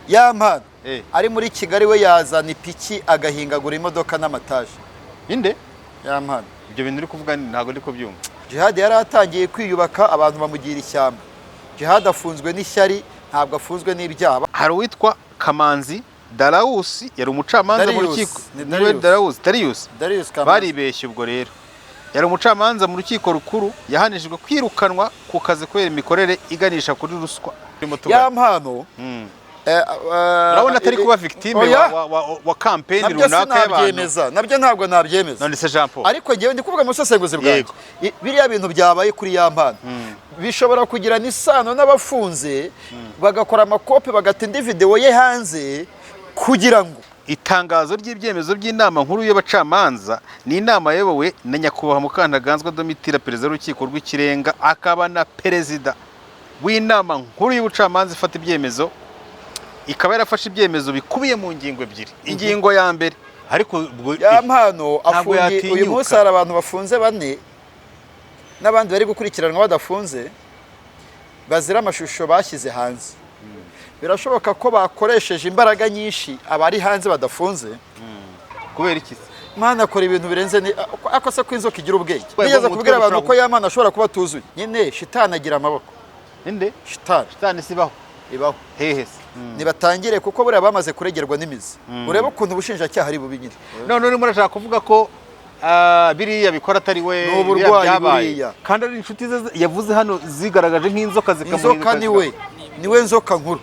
Yampano ari muri Kigali we yazana ipiki agahingagura imodoka n'amataje. Inde? Yampano. Ibyo bintu uri kuvuga ntago ndi kubyumva. Djihad yari atangiye kwiyubaka abantu bamugira ishyamba. Djihad afunzwe n'ishyari ntabwo afunzwe n'ibyaha. Hari uwitwa Kamanzi Darausi yari umucamanza mu rukiko. Darius. Baribeshye ubwo rero. Yari umucamanza mu rukiko rukuru yahanishijwe kwirukanwa ku kazi kubera imikorere iganisha kuri ruswa. Yampano urabona atari kuba victime wa campaign runaka y'abantu. Nabyo ntabwo nabyemeza. None se Jean Paul. Ariko ngewe ndi kuvuga mu busesenguzi bwanjye. Biriya bintu byabaye kuri Yampano. Bishobora kugira n'isano n'abafunze bagakora amakope bagatinda video ye hanze kugirango itangazo ry'ibyemezo by'inama nkuru y'abacamanza ni inama yayobowe na nyakubahwa Mukantaganzwa Domitira perezida w'urukiko rw'ikirenga akaba na perezida w'inama nkuru y'ubucamanza ifata ibyemezo ikaba yarafashe ibyemezo bikubiye mu ngingo ebyiri. Ingingo ya mbere ariko Yampano afungiye uyu munsi hari abantu bafunze bane n'abandi bari gukurikiranwa badafunze bazira amashusho bashyize hanze. Birashoboka ko bakoresheje imbaraga nyinshi abari hanze badafunze. Kubera iki? Mana akora ibintu birenze akose ko inzoka igira ubwenge. Nigeze kubwira abantu ko Yampano ashobora kuba tuzuye. Nyine shitani agira amaboko. Inde? Shitani sibaho. Ibaho. Hehe. Nibatangire kuko buriya bamaze kuregerwa n'imizi. Urebe ukuntu ubushinjacyaha ari bubi nyine. None uri murashaka kuvuga ko biriya bikora atari we byabaye. Kandi ari inshuti ze yavuze hano zigaragaje nk'inzoka zikamurinda. Inzoka niwe nzoka nkuru.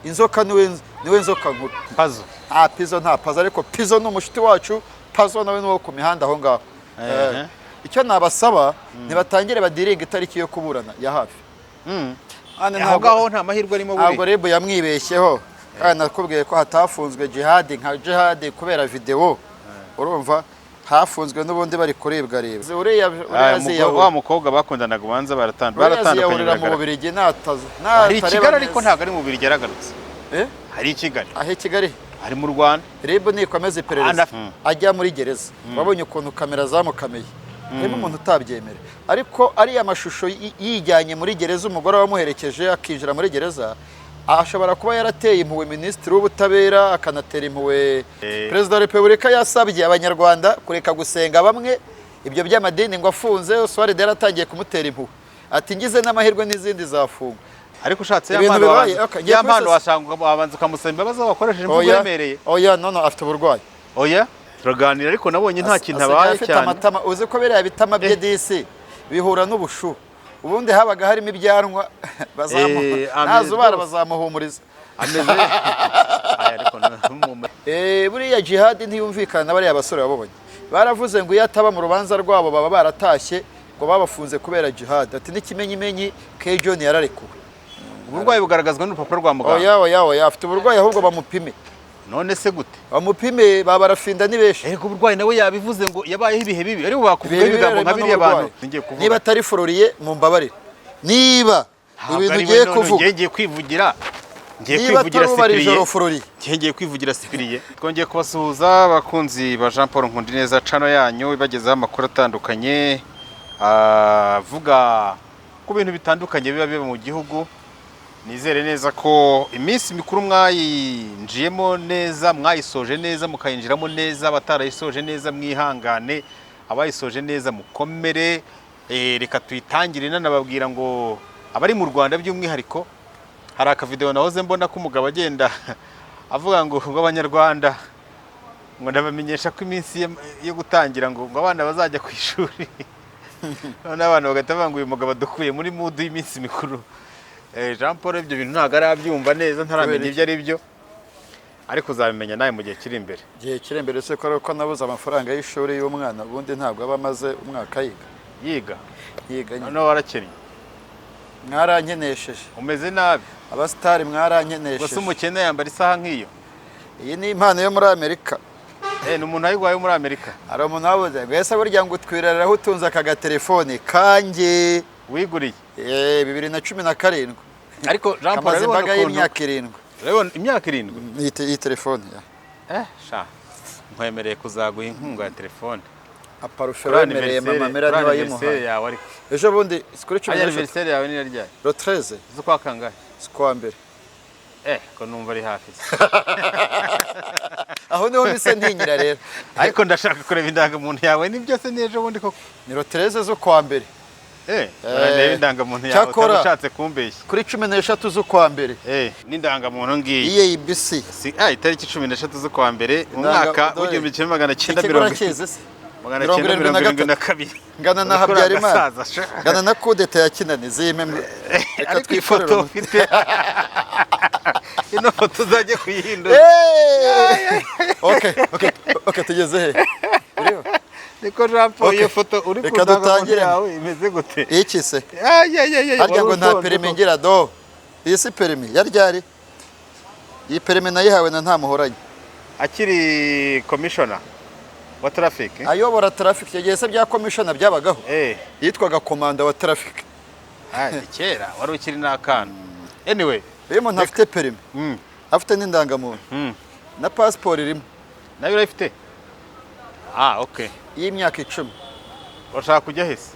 Inzoka niwe nzoka nkuru. Pazo. Pizo nta pazo ariko Pizo ni umushiti wacu, Pazo nawe nuwo ku mihanda aho ngaho. Icyo nabasaba nibatangire badiringa itariki yo kuburana ya hafi. Aho ngaho nta mahirwe arimo buri. Ntabwo rebo yamwibeshyeho. Kandi nakubwiye ko hatafunzwe Djihad nka Djihad kubera video. Urumva hafunzwe n'ubundi bari kurebwa. Wa mukobwa bakundanaga ubanza baratandukanye mu Bubiligi natazo. Hari Kigali ariko ntago ari mu Bubiligi yaragarutse. Hari Kigali. Ahe Kigali. Ari mu Rwanda. Rebo nikomeza iperereza ajya muri gereza. Wabonye ukuntu kamera zamukameye. Harimo umuntu utabyemera. Ariko ari amashusho yijyanye muri gereza umugore wamuherekeje akinjira muri gereza. Ashobora kuba yarateye impuwe minisitiri w'ubutabera akanatera impuwe perezida wa Repubulika yasabye abanyarwanda kureka gusenga bamwe ibyo by'amadini ngo afunze Oswald yaratangiye kumutera impuwe ati ngize n'amahirwe n'izindi zafungwa. Ariko ushatse Yampano wasanga abanza ukamusaba imbabazi wakoresheje imvugo yemereye. No afite uburwayi. Turaganira ariko nabonye nta kintu abaye cyane. Uzi ko biriya bitama bye disi bihura n'ubushu. Ubundi habaga harimo ibyanwa bazamubara bazamuhumuriza. Buriya Djihad ntiyumvikana bariya basore babonye. Baravuze ngo iyo ataba mu rubanza rwabo baba baratashye ngo babafunze kubera Djihad. Ati n'ikimenyimenyi ke John yararekuwe. Uburwayi bugaragazwa n'urupapuro rwa muganga. Oya afite uburwayi ahubwo bamupime. None se gute? Bamupime babarafinda nibeshi. Ariko uburwayi nawe yabivuze ngo yabayeho ibihe bibi. Ariko bakuvuga ibigambo nka biriya abantu. Niba atari Floriye mu mbabarire. Niba ibintu ugiye kuvuga. Ngiye kwivugira. Ngiye kwivugira Sipiriye. Twongeye kubasuhuza abakunzi ba Jean Paul Nkundineza channel yanyu ibagezaho amakuru atandukanye avuga ku bintu bitandukanye biba mu gihugu. Nizere neza ko iminsi mikuru mwayinjiyemo neza, mwayisoje neza, mukayinjiramo neza, batarayisoje neza mwihangane, abayisoje neza mukomere. Reka tuyitangire nanababwira ngo abari mu Rwanda by'umwihariko hari aka video nahoze mbona ko umugabo agenda avuga ngo abanyarwanda ngo ndabamenyesha ko iminsi yo gutangira ngo abana bazajya ku ishuri. None abana bagatavuga ngo uyu mugabo adukuye muri mood y'iminsi mikuru. Jean Paul ibyo bintu ntago arabyumva neza ntaramenya ibyo ari byo. Ariko uzabimenya nawe mu gihe kiri imbere. Gihe kiri imbere se ko nabuze amafaranga y'ishuri y'umwana ubundi ntabwo aba amaze umwaka yiga. None warakennye. Mwarankenesheje. Umeze nabi. Abastari mwarankenesheje. Gusa umukene yambara isaha nk'iyo. Iyi ni impano yo muri Amerika. Ni umuntu ayigwaye muri Amerika. Ari umuntu wabuze. Gwese burya ngo twirariraho utunze aka telefone kanjye. Wiguriye? 2017. Ariko Jean Paul ari imbaga y'imyaka 7. Urabona imyaka 7? Iyi telefone ya. Sha. Nkwemereye kuzaguha inkunga ya telefone. Aparufe wemereye mama mera niba yimuha. Ejo bundi kuri 10 anniversaire yawe ni ryari? Le 13. Zukwa kangahe? Zukwa mbere. ko numva ari hafi aho niho mise ntinyira rero ariko ndashaka kureba indangamuntu yawe ni byose n'ejo bundi koko ni rotereze zo kwa mbere barareba indangamuntu yawe cyakora ushatse kumbeshya kuri 13 z'ukwa mbere n'indangamuntu ngiyi EABC itariki 13 z'ukwa mbere mu mwaka w'igihumbi kimwe magana cyenda mirongo irindwi na kabiri ngana na Habyarimana ngana na kudeta ya Kinani zime reka twifoto ufite ino foto uzajye kuyihindura okay tugeze he niko Jean Paul iyo foto uri kudutangire yawe imeze gute iki se harya ngo nta perimi ngira do iyi si perimi yaryari iyi perimi nayihawe na nta muhoranye akiri commissioner wa traffic ayobora traffic yagiye se bya commissioner byabagaho yitwaga komanda wa traffic kera wari ukiri n'akana anyway uyu muntu afite perimi afite n'indangamuntu na passport irimo nayo urayifite okay y'imyaka 10 urashaka kujya hese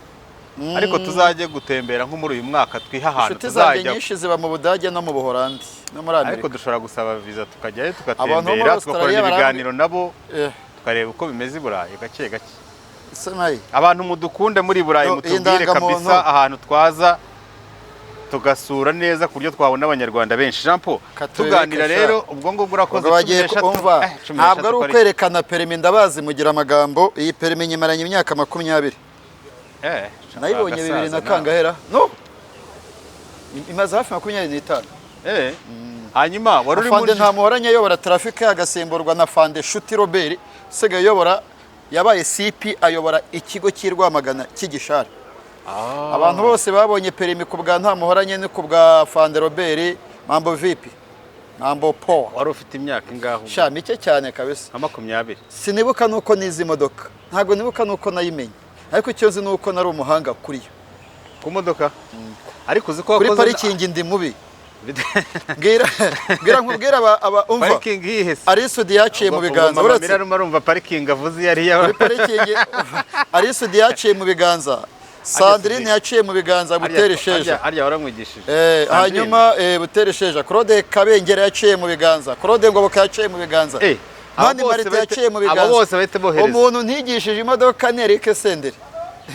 ariko tuzajye gutembera nko muri uyu mwaka twiha ahantu tuzajya nyinshi ziba mu Budage no mu Buholandi no muri Amerika ariko dushobora gusaba visa tukajyayo tugatembera tugakorana ibiganiro nabo tukareba uko bimeze i Burayi gake gake abantu mudukunde muri Burayi mutubwire kabisa ahantu twaza tugasura neza kuryo twabona abanyarwanda benshi Jean Paul tuganira rero ubwo ngubwo urakoze ntabwo ari ukwerekana perimi ndabazi mugira amagambo iyi perimi nyimaranye imyaka 20 nayibonye 2000 na kangahera no imaze hafi 25 hanyuma wari uri muri nta muhoranye ayobora traffic agasimburwa na Fande Shuti Robert sigaye ayobora yabaye CP ayobora ikigo cy'Irwamagana cy'Igishari abantu bose babonye perimi ku bwa nta muhoranye ni ku bwa Fande Robert mambo vipi mambo po wari ufite imyaka ingaho sha mike cyane kabisa 20 sinibuka nuko nizi modoka ntago nibuka nuko nayimenye ariko icyo nzi nuko nari umuhanga kuri yo ku modoka ariko uzi ko kuri parikingi ndi mubi nkubwira aba umva parking yihese Arisudi yaciye mu biganza uretse arumva parking avuze yari ya parikingi Arisudi yaciye mu biganza Sandrine yaciye mu biganza buteresheje arya waramwigishije hanyuma buteresheje Claude Kabengera yaciye mu biganza Claude Ngoboka yaciye mu biganza Mani Marite yaciye mu biganza abo bose bahite bohereza umuntu ntigishije imodoka ni Eric Senderi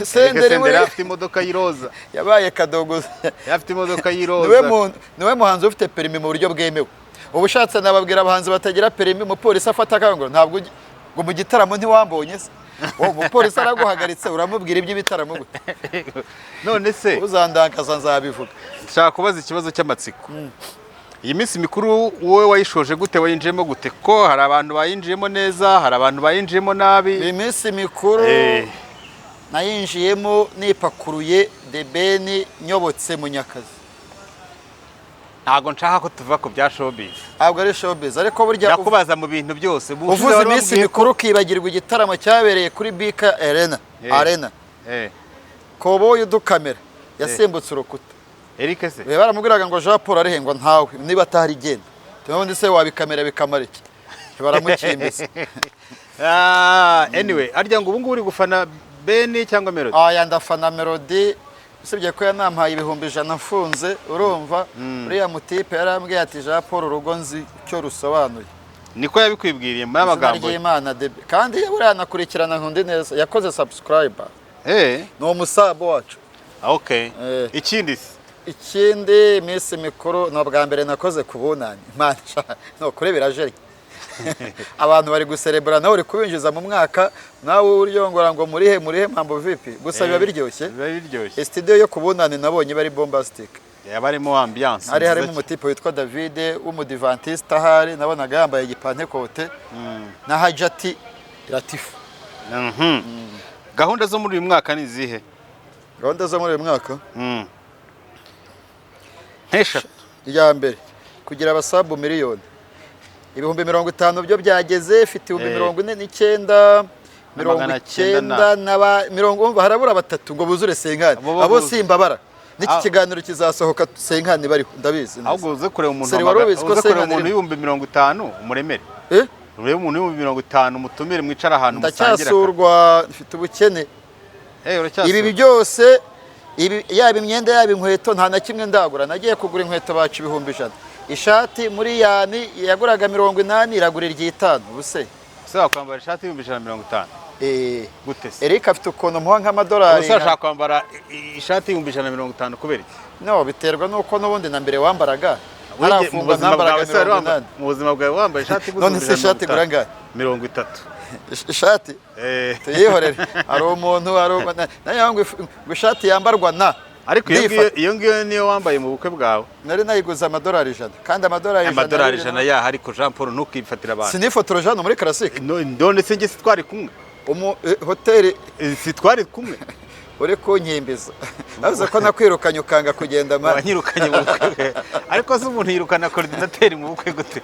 Senderi afite imodoka y'iroza yabaye kadogo afite imodoka y'iroza niwe muhanzi ufite perimi mu buryo bwemewe ubushatse nababwira abahanzi batagira perimi umupolisi afata akango ntabwo ngo mu gitaramo ntiwambonye se umupolisi araguhagaritse uramubwira iby'ibitaramo gute none se uzandakaza nzabivuga nshaka kubaza ikibazo cy'amatsiko iyi minsi mikuru wowe wayishoje gute wayinjiyemo gute ko hari abantu bayinjiyemo neza hari abantu bayinjiyemo nabi iyi minsi mikuru nayinjiyemo nipakuruye debeni nyobotse Munyakazi ntago nshaka ko tuva ku bya showbiz ntabwo ari showbiz ariko burya yakubaza mu bintu byose uvuze iminsi mikuru kibagirwa igitaramo cyabereye kuri Bika Arena koboye udukamera yasimbutse urukuta Eric se baramubwiraga ngo Jean Paul arihengwa ntawe niba atari genda tubundi se wabikamera bikamara iki baramukimbise anyway arya ngo ubu ngubu uri gufana Beni cyangwa Melody ndafana Melody usibye ko yanampaye 100 mfunze urumva uriya mutipe yarambwiye ati Jean Paul urugo nzi cyo rusobanuye niko yabikwibwiriye muri amagambo kandi buriya nakurikirana Nkundineza yakoze subscriber ni umusabo wacu ikindi iminsi mikuru no bwa mbere nakoze kubunanye no kuri biraje abantu bari guserebura nawe uri kubinjiza mu mwaka nawe uryongora ngo murihe mambo vipi gusa biba biryoshye studio yo kubunane nabonye bari bombastic yabarimo ambiance harimo umutipe witwa David w'umudivantiste ahari nabonaga yambaye igipante kote na Hajati Latifu gahunda zo muri uyu mwaka ni zihe gahunda zo muri uyu mwaka nk'eshatu iya mbere kugira abasabu miliyoni 50 byo byageze fite 49 90 harabura batatu ngo buzure senkani abo simbabara niki kiganiro kizasohoka senkani bari ndabizi ahubwo uze kureba umuntu y'ibihumbi 50 umuremere urebe umuntu y'ibihumbi 50 mutumire mwicara ahantu musangira ndacyasurwa mfite ubukene ibi byose yaba imyenda yaba inkweto nta na kimwe ndagura nagiye kugura inkweto bacu 100 ishati muri yani yaguraga 80 iragura 50 ubuse usaba kwambara ishati y'ibihumbi 150 gute se Eric afite ukuntu muha nk'amadolari usashaka kwambara ishati y'ibihumbi 150 kubera no biterwa nuko nubundi na mbere wambaraga arafungwa nambaraga 80 mu buzima bwawe wambaye ishati none se ishati guranga 30 ishati tuyihorere hari umuntu nayo ngo ishati yambarwa na ariko iyo ngiyo niyo wambaye mu bukwe bwawe nari nayiguza amadolari 100 kandi amadolari 100 ya ariko Jean Paul nukifatira abantu sinifotora Jean muri classique none se nge sitwari kumwe hoteli sitwari kumwe uri kunyimbiza avuze ko nakwirukanye ukanga kugenda ma wanyirukanye mu bukwe ariko se umuntu yirukana coordinateur mu bukwe gute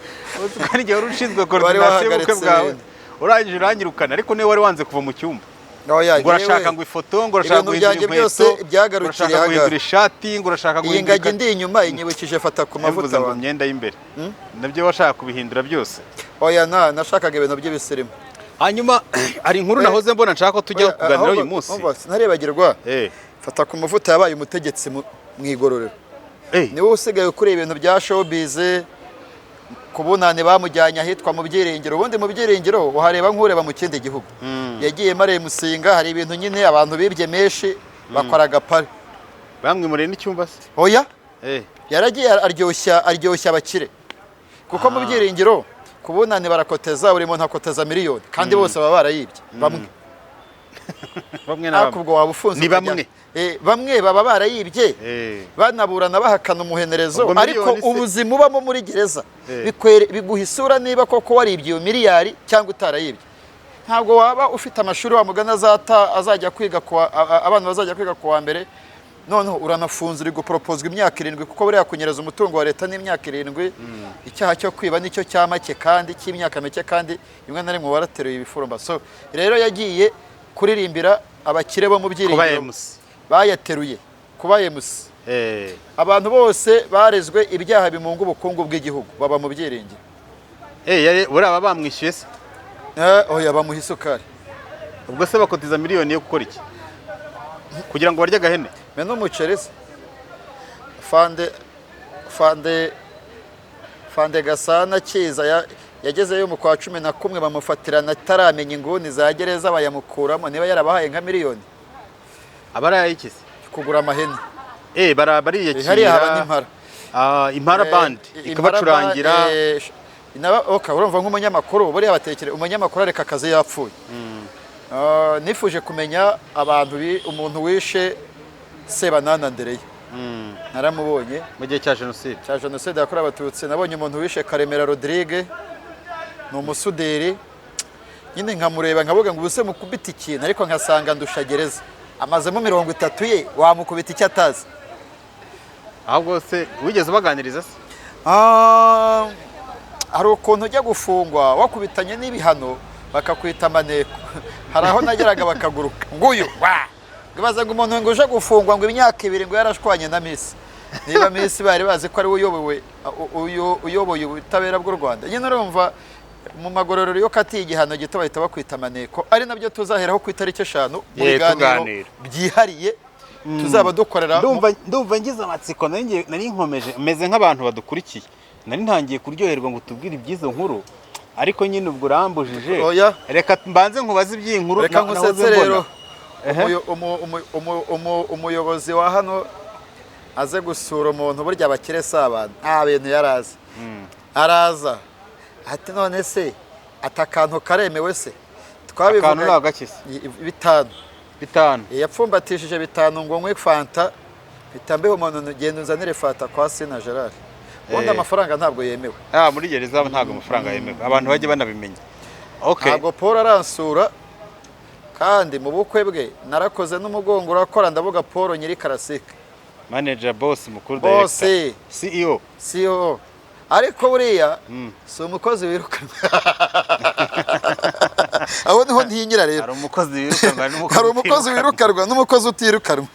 kandi igihe wari ushinzwe coordination mu bukwe bwawe urangije uranyirukana ariko niwe wari wanze kuva mu cyumba ngo urashaka ngo ifoto ngo urashaka guhindura byose byagarukiriye guhindura ishati ngo urashaka guhindura ingagi ndi inyuma inyibukije fata ku mavuta wa myenda y'imbere nabyo washaka kubihindura byose oya nashakaga ibintu by'ibisirimu hanyuma ari inkuru nahoze mbona nshaka ko tujya kuganira uyu munsi narebagirwa fata ku mavuta yabaye umutegetsi mu igororero niwe usigaye kuri ibintu bya showbiz kubunane bamujyanye ahitwa mu byiringiro ubundi mu byiringiro uhareba nk'ureba mu kindi gihugu yagiye mare musinga hari ibintu nyine abantu bibye meshi bakoraga pare bamwe muri n'icyumba se oya yaragiye aryoshya abakire kuko mu byiringiro kubunane barakoteza buri muntu akoteza miliyoni kandi bose baba barayibye bamwe nabwo waba ufunze ni bamwe bamwe baba barayibye banaburana bahakana umuhenerezo ariko ubuzima ubamo muri gereza biguha isura niba koko waribye iyo miliyari cyangwa utarayibye ntabwo waba ufite amashuri wa mugana azajya kwiga abana bazajya kwiga kuwa mbere noneho uranafunze uri guproposwa imyaka 7 kuko buriya kunyereza umutungo wa leta n'imyaka 7 icyaha cyo kwiba nicyo cyamake kandi cy'imyaka mike kandi imwe na rimwe warateruye ibifurumba so rero yagiye kuririmbira abakire bo mu byiringiro bayateruye kubaye musi abantu bose barezwe ibyaha bimunga ubukungu bw'igihugu baba mu byiringiro buraba bamwishyuye se oya bamuha isukari ubwo se bakotiza miliyoni yo gukora iki kugira ngo barye agahene meno umucereza fande gasana kiza yagezeyo mu kwa 11 bamufatirana ataramenya inguni za gereza bayamukuramo niba yarabahaye nka miliyoni abarayikize kugura amahene bariyakira hari haba n'impara impara band ikabacurangira urumva nk'umunyamakuru buriya batekere umunyamakuru areka akazi yapfuye nifuje kumenya umuntu wishe Sebanana Mbere naramubonye mu gihe cya jenoside yakorewe abatutsi nabonye umuntu wishe Karemera Rodrigue ni umusuderi nyine nkamureba nkavuga ngo ubuse mukubita ikintu ariko nkasanga ndusha gereza amazemo 30 ye wamukubita icyo atazi ahubwo se wigeze baganiriza se hari ukuntu ujya gufungwa wakubitanye n'ibihano bakakwita amaneko hari aho nageraga bakaguruka nguyu baza ngo umuntu ngo uje gufungwa ngo imyaka 2 ngo yarashwanye na Miss niba Miss bari bazi ko ari uyoboye ubutabera bw'u Rwanda nyine urumva mu magororero yo kati igihano gito bahita bakwita amaneko ari nabyo tuzaheraho ku itariki 5 mu biganiro byihariye tuzaba dukorera ndumva ngize amatsiko nari nkomeje meze nk'abantu badukurikiye nari ntangiye kuryoherwa ngo tubwire ibyizo nkuru ariko nyine ubwo urambujije reka mbanze nkubaze iby'inkuru reka nkusetse rero umuyobozi wa hano aze gusura umuntu burya abakire sabana nta bintu yaraza araza ati none se atakantu karemewe se twabivuga akantu nagakise 5 yapfumbatishije 5 ngo nkwe fanta bitambeho umuntu genda unzanire fanta kwa Sina Gerard wenda amafaranga ntabwo yemewe muri gereza ntabwo amafaranga yemewe abantu bajye banabimenya ntabwo Paul aransura kandi mu bukwe bwe narakoze n'umugongo urakora ndavuga Paul nyiri karasike manager boss mukuru director CEO ariko buriya si umukozi wirukanwa aho niho ntinyira rero hari umukozi wirukanwa n'umukozi utirukanwa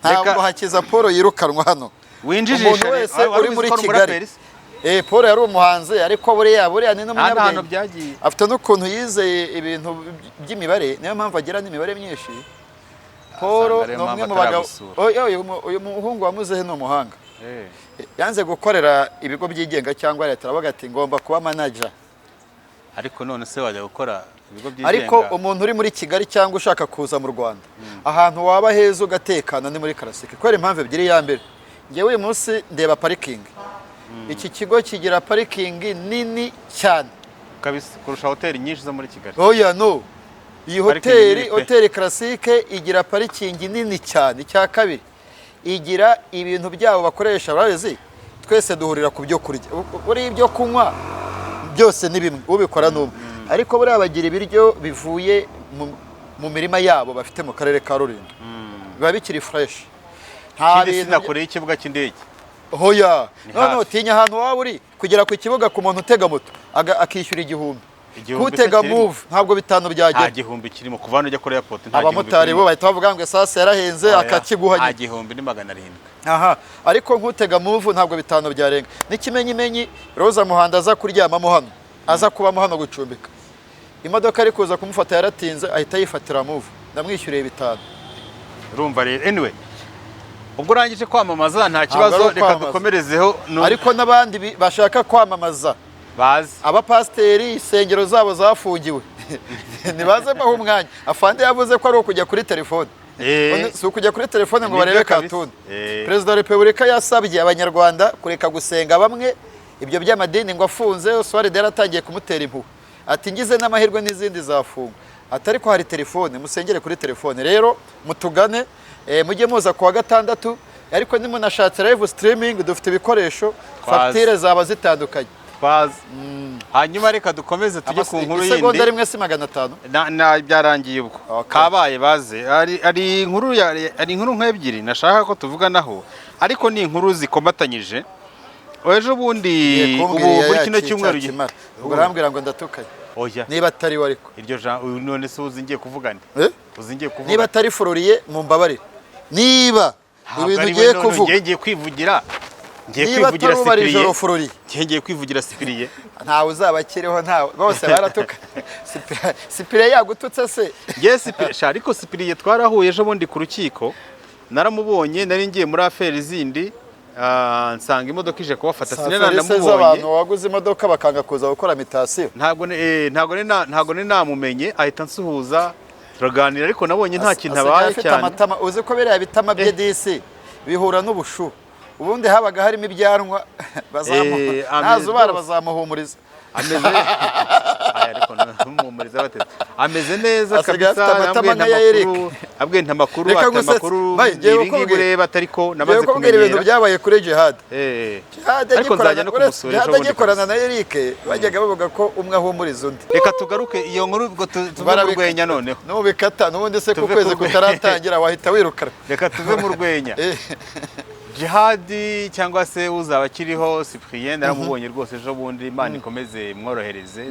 ntabwo hakiza Paul yirukanwa hano winjijisha wese uri muri Kigali Paul yari umuhanzi ariko buriya ni n'umunyabwenge afite n'ukuntu yizeye ibintu by'imibare niyo mpamvu agira n'imibare myinshi Paul ni umwe mu bagabo uyu muhungu wamuzehe ni umuhanga yanze gukorera ibigo byigenga cyangwa leta aravuga ati ngomba kuba manager. Ariko none se wajya gukora ibigo byigenga? Ariko umuntu uri muri Kigali cyangwa ushaka kuza mu Rwanda ahantu waba heza ugatekana ni muri Karasike. Kwera impamvu ebyiri, ya mbere ngewe uyu munsi ndeba parikingi. Iki kigo kigira parikingi nini cyane kabisa kurusha hoteli nyinshi zo muri Kigali. Oya no, iyi hoteli Karasike igira parikingi nini cyane. Icya kabiri igira ibintu byabo bakoresha, barazi twese duhurira ku byo kurya, uri ibyo kunywa byose ni bimwe, ubikora n'umwe. Ariko buriya bagira ibiryo bivuye mu mirima yabo bafite mu karere ka Rulindo, biba bikiri fresh. Nta bintu sinakoreye ikibuga cy'indege. Hoya none utinya ahantu waba uri kugera ku kibuga ku muntu utega moto akishyura 1,000. Kutega move ntabwo bitano byagera. Nta gihumbi kirimo kuvana ujya kuri airport. Nta abamotari bo bahita bavuga ngo sasa yarahenze akakiguhanye. Nta gihumbi ni 700. Aha, ariko nkutega move ntabwo bitano byarenga. N'ikimenyimenyi Roza Muhanda aza kuryamamo hano, aza kubamo hano gucumbika. Imodoka ari kuza kumufata yaratinze ahita yifatira move, ndamwishyuriye 5. Urumva rero anyway, ubwo urangije kwamamaza nta kibazo, reka dukomerezeho. Ariko n'abandi bashaka kwamamaza bazi abapasteri isengero zabo zafungiwe nibaze baho umwanya. Afande yavuze ko ari ukujya kuri telefone, si ukujya kuri telefone ngo barebe cartoon. Perezida wa Repubulika yasabye abanyarwanda kureka gusenga bamwe ibyo by'amadini ngo afunze. Soirée yaratangiye kumutera impuhwe ati ngize n'amahirwe n'izindi zafungwa, atari ko hari telefone, musengere kuri telefone. Rero mutugane, mujye muza kuwa gatandatu. Ariko nimunashatse live streaming dufite ibikoresho, facture zaba zitandukanye. Hanyuma reka dukomeze tujye ku nkuru yindi. Segonda rimwe si 500 na byarangiye ubwo kabaye baze. Ari inkuru nk'ebyiri nashaka ko tuvuganaho, ariko ni inkuru zikomatanyije. Ejo bundi ubu muri kino cyumweru urambwira ngo ndatukanye. Oya niba atari we ariko iryo none se uzingiye kuvuga nde? Uzingiye kuvuga niba atari Floriye mu mbabarire, niba ibintu ugiye kuvuga ngiye kwivugira, ngiye kwivugira Sipiriye. Ntawe uzabakiriho, ntawe bose baratuka. Sipiriye yagututse se? Yes, ariko Sipiriye twarahuye ejo bundi ku rukiko, naramubonye, nari ngiye muri affaire zindi, nsanga imodoka ije kubafata. Sinanamubonye abantu waguze imodoka bakanga kuza gukora mitasiyo. Ntago ni namumenye, ahita nsuhuza turaganira, ariko nabonye nta kintu abaye cyane. Uzi ko biriya bitama bye disi bihura n'ubushu. Ubundi habaga harimo ibyanwa nazubara bazamuhumuriza. Ameze neza kabisa, abwe ntamakuru ibingibi ureba, ariko namaze kumenyera ibintu byabaye kuri Djihad. Ariko nzajya no kumusura ejo bundi. Gikorana na Eric bajyaga bavuga ko umwe ahumuriza undi. Reka tugaruke iyo nkuru ubwo tuve mu rwenya noneho. Nubikata nubundi se ku kwezi kutaratangira wahita wirukana. Reka tuve mu rwenya. Djihad cyangwa se uzaba kiriho Cyprien naramubonye rwose ejo bundi. Imana ikomeze mworohereze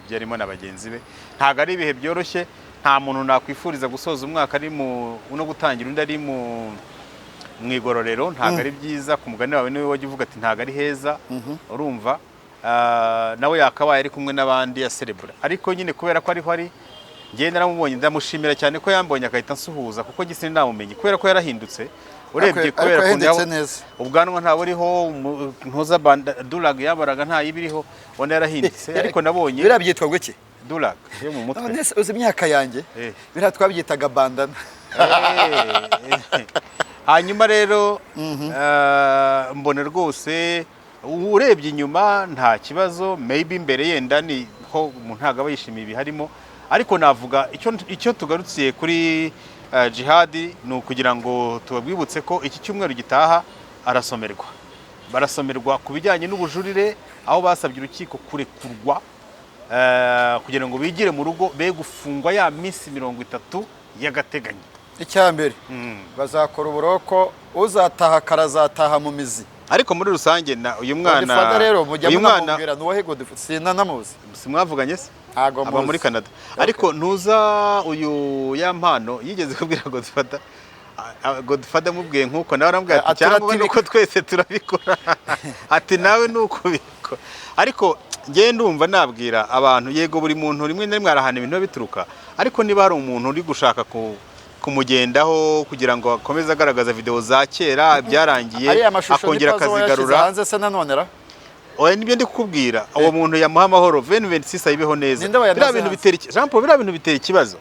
ibyo arimo na bagenzi be. Ntago ari ibihe byoroshye, nta muntu nakwifuriza gusoza umwaka ari no gutangira undi ari mu igororero. Ntago ari byiza, ku mugani wawe niwe wajya uvuga ati ntago ari heza. Urumva nawe yakabaye ari kumwe n'abandi ya celebrate, ariko nyine kubera ko ariho ari, ngiye naramubonye ndamushimira cyane ko yambonye akahita nsuhuza, kuko gise ndamumenye kubera ko yarahindutse. Urebye kubera ko ubwanwa ntawe uriho, ntuza dulag yabaraga nta yibiriho, wona yarahindutse. Ariko nabonye birabyitwa gute dulag yo mu mutwe. None uzi imyaka yanjye bira twabyitaga bandana. Hanyuma rero mbone rwose urebye inyuma nta kibazo, maybe Mbere yenda ni ho umuntu ntago aba yishimiye ibiharimo. Ariko navuga icyo tugarutsiye kuri Djihad ni ukugira ngo tubabwibutse ko iki cyumweru gitaha barasomerwa ku bijyanye n'ubujurire, aho basabye urukiko kurekurwa kugira ngo bigire mu rugo, be gufungwa ya minsi 30 y'agateganyo. Icyambere bazakora uburoko, uzataha karazataha mu mizi. Ariko muri rusange uyu mwana nuwahe Godfrey sinanamuzi. Simwavuganye se? Aba muri Canada. Ariko ntuza uyu Yampano yigeze kubwira Godfather mubwiye nkuko nawe arambwira ati cyangwa nuko twese turabikora. Ati nawe nuko biko. Ariko ngiye ndumva nabwira abantu, yego buri muntu rimwe na rimwe arahana ibintu bituruka, ariko niba ari umuntu uri gushaka kumugendaho kugira ngo akomeze agaragaza video za kera byarangiye akongera akazigarura hanze se nanonera oya nibyo ndi kukubwira uwo muntu yamuha amahoro 2026 ayibeho neza bira bintu bitera Jean Paul bira bintu bitera ikibazo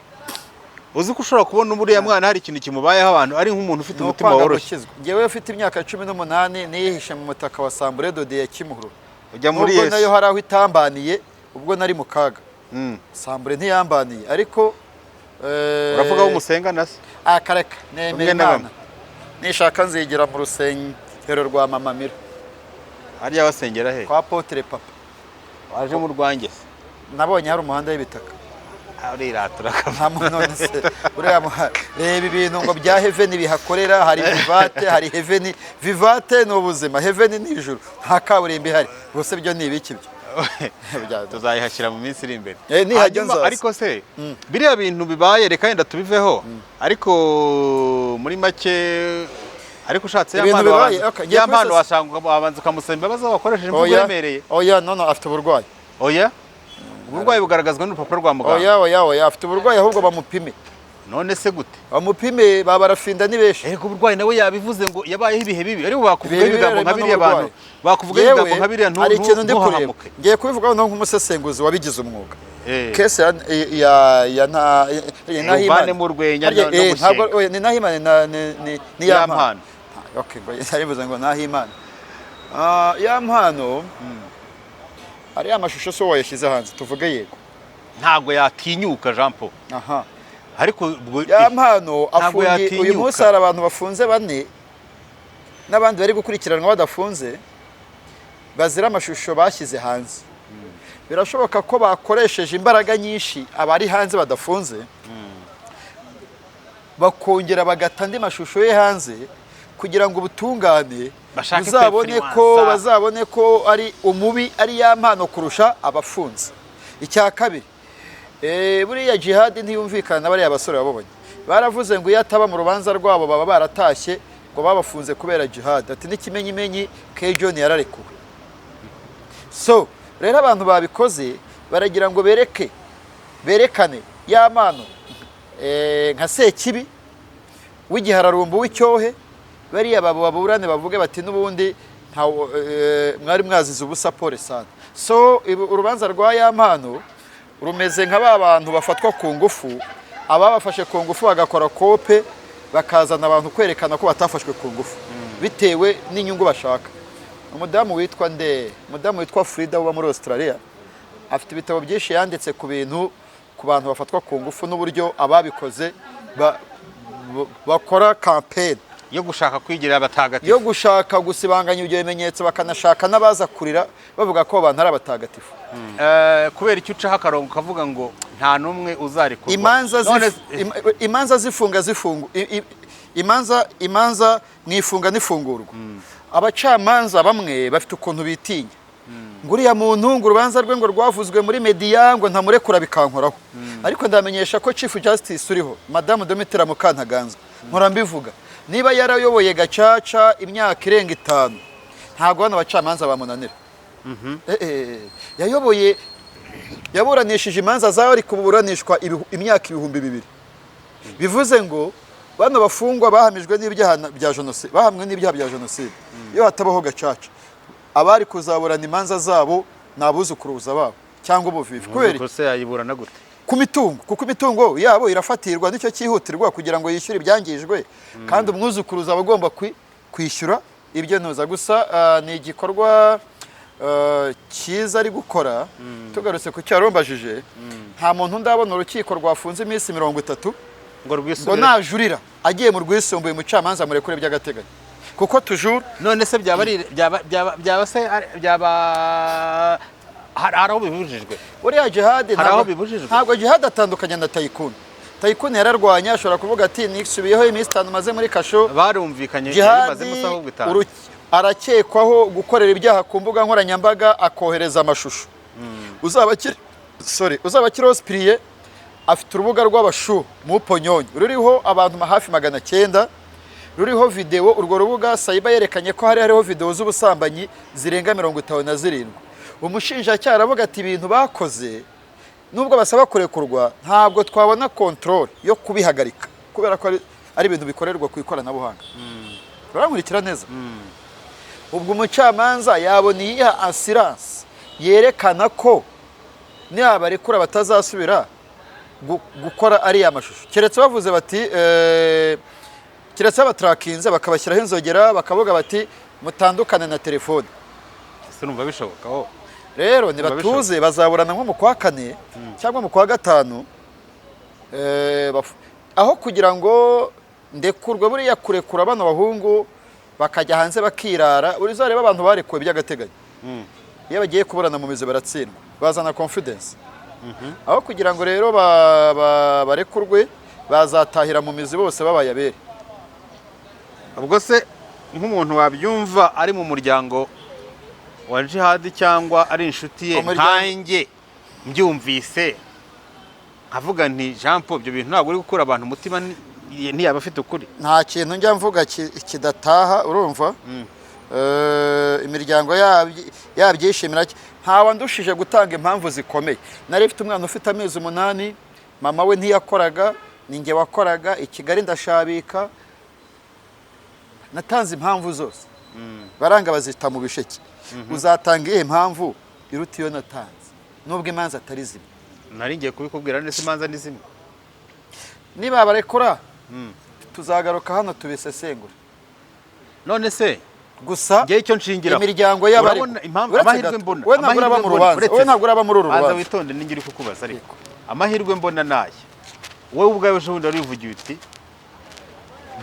uzi ko ushobora kubona umuriya mwana hari ikintu kimubayeho abantu ari nk'umuntu ufite umutima woroshye ngewe ufite imyaka 18 niyihishe mu mutaka wa Sambure dode ya Kimihuru ujya muri Yesu nayo hari aho itambaniye ubwo nari mu kaga Sambure ntiyambaniye ariko uravuga aho umusenga nase akareka nemera Imana nishaka nzigera mu rusengero rwa Mama Mira ari yabasengera he kwa Apotre Papa waje mu Rwange nabonye hari umuhanda w'ibitaka uriratura none se uriya reba ibintu ngo bya heaven bihakorera hari vivate hari heaven vivate no buzima heaven ni ijuru nta kaburimbi hari bose byo ni ibiki byo tuzayihashyira mu minsi iri imbere ariko se biriya bintu bibaye reka yenda tubiveho ariko muri make ariko ushatse Yampano wasanga abanza ukamusaba imbabazi wakoresheje imvugo yemereye oya none afite uburwayi oya uburwayi bugaragazwa n'urupapuro rwa muganga oya afite uburwayi ahubwo bamupime none se gute bamupime barafinda ni benshi ariko uburwayi nawe yabivuze ngo yabayeho ibihe bibi ariko bakuvuga ibigambo nka biriya abantu bakuvuga ibigambo nka biriya hari ikintu ndi kureba ngiye kubivugaho nk'umusesenguzi wabigize umwuga kese ya Nahimana mu rwenya ntabwo ni Nahimana ni Yampano okay ngo ngo Nahimana Yampano ari amashusho so wayashyize hanze tuvuge yego ntago yatinyuka Jean Paul aha ariko Yampano afungiye uyu munsi hari abantu bafunze bane n'abandi bari gukurikiranwa badafunze bazira amashusho bashyize hanze birashoboka ko bakoresheje imbaraga nyinshi abari hanze badafunze bakongera bagata andi mashusho ye hanze kugira ngo ubutungane bazabone ko ari umubi ari Yampano kurusha abafunze icya kabiri buriya Djihad ntiyumvikana bariya abasore babonye baravuze ngo iyo ataba mu rubanza rwabo baba baratashye ngo babafunze kubera Djihad ati n'ikimenyimenyi ke John yararekuwe so rero abantu babikoze baragira ngo berekane Yampano nka Sekibi w'igihararumbu w'icyohe bariya baburane bavuge bati n'ubundi mwari mwazize ubusa pole sana so urubanza rwa Yampano rumeze nka ba bantu bafatwa ku ngufu ababafashe ku ngufu bagakora kope bakazana abantu kwerekana ko batafashwe ku ngufu bitewe n'inyungu bashaka umudamu witwa Frida uba muri Australia afite ibitabo byinshi yanditse ku bantu bafatwa ku ngufu n'uburyo ababikoze bakora campaign yo gushaka kwigira abatagatifu yo gushaka gusibanganya ibyo bimenyetso bakanashaka n'abaza kurira bavuga ko abantu ari abatagatifu kubera icyo ucaho akarongo kavuga ngo nta numwe uzarikurwa imanza imanza mwifunga n'ifungurwa abacamanza bamwe bafite ukuntu bitinya ngo uriya muntu ngo urubanza rwe ngo rwavuzwe muri media ngo ntamurekura bikankoraho ariko ndamenyesha ko Chief Justice uriho Madame Domitira Mukantaganzwa nkora mbivuga niba yarayoboye gacaca imyaka irenga 5 ntago bano bacamanza bamunanira yaburanishije imanza zawe ari kuburanishwa imyaka 2,000 bivuze ngo bano bafungwa bahamijwe n'ibyaha bya jenoside bahamwe n'ibyaha bya jenoside iyo hatabaho gacaca abari kuzaburana imanza zabo nabuzukuruza babo cyangwa ubuvivi kubera ko se yayiburana gute ku mitungo kuko imitungo yabo irafatirwa nicyo cyihutirwa kugira ngo yishyure ibyangijwe kandi umwuzukuruza aba agomba kwishyura ibyo ntuza gusa ni igikorwa cyiza ari gukora tugarutse ku cyarombajije nta muntu ndabona urukiko rwafunze iminsi 30 ngo najurira agiye mu rwisumbuye umucamanza murekure by'agateganyo kuko tujura none se byaba haraho bibujijwe uriya Djihad ntabwo Djihad atandukanye na Tayikuni yararwanya ashobora kuvuga ati nisubiyeho iminsi 5 maze muri kasho barumvikanye bimaze musaho gutanga arakekwaho gukorera ibyaha ku mbuga nkoranyambaga akohereza amashusho uzaba kiri hospitalier afite urubuga rw'abashu mu Ponyonyi ruriho abantu hafi 900 ruriho video urwo rubuga Saiba yerekanye ko hariho video z'ubusambanyi zirenga 57 umushinjacyaha aravuga ati ibintu bakoze nubwo basaba kurekurwa ntabwo twabona control yo kubihagarika kubera ko ari ibintu bikorerwa ku ikoranabuhanga. Urankurikira neza? Ubwo umucamanza yabona iyi assurance yerekana ko nibarekura batazasubira gukora ari amashusho. Keretse bavuze bati keretse abatrakinze bakabashyiraho inzogera bakavuga bati mutandukane na telefone. Ese numva bishoboka ho. Rero nibatuze bazaburana nko mu kwa 4 cyangwa mu kwa 5 aho kugira ngo ndekurwe buriya kurekura bano bahungu bakajya hanze bakirara urizareba abantu barekuwe by'agateganyo. Iyo bagiye kuburana mu mizo baratsindwa bazana confidence. Aho kugira ngo rero barekurwe bazatahira mu mizi bose babaye abere. Ubwo se nk'umuntu wabyumva ari mu muryango wa Djihad cyangwa ari inshuti ye nkanjye mbyumvise nkavuga nti Jean Paul ibyo bintu ntabwo uri gukura abantu umutima ntiyaba afite ukuri. Nta kintu njya mvuga kidataha urumva. Imiryango yabyishimira ntawe ndushije gutanga impamvu zikomeye. Nari mfite umwana ufite amezi 8 mama we ntiyakoraga ninjye wakoraga i Kigali ndashabika natanze impamvu zose baranga bazita mu bisheke. Uzatanga ihe impamvu iruta iyo natanze nubwo imanza atari zimwe. Nari ngiye kubikubwira nese imanza ni zimwe. Niba barekura tuzagaruka hano tubisesengura. None se gusa ngiye icyo nshingira imiryango y'abari amahirwe mbona we ntabwo mu rubanza we ntabwo uraba muri uru rubanza. Aza witonde ningiri kukubaza ariko amahirwe mbona naye wowe ubwawe ejo bundi warivugiye uti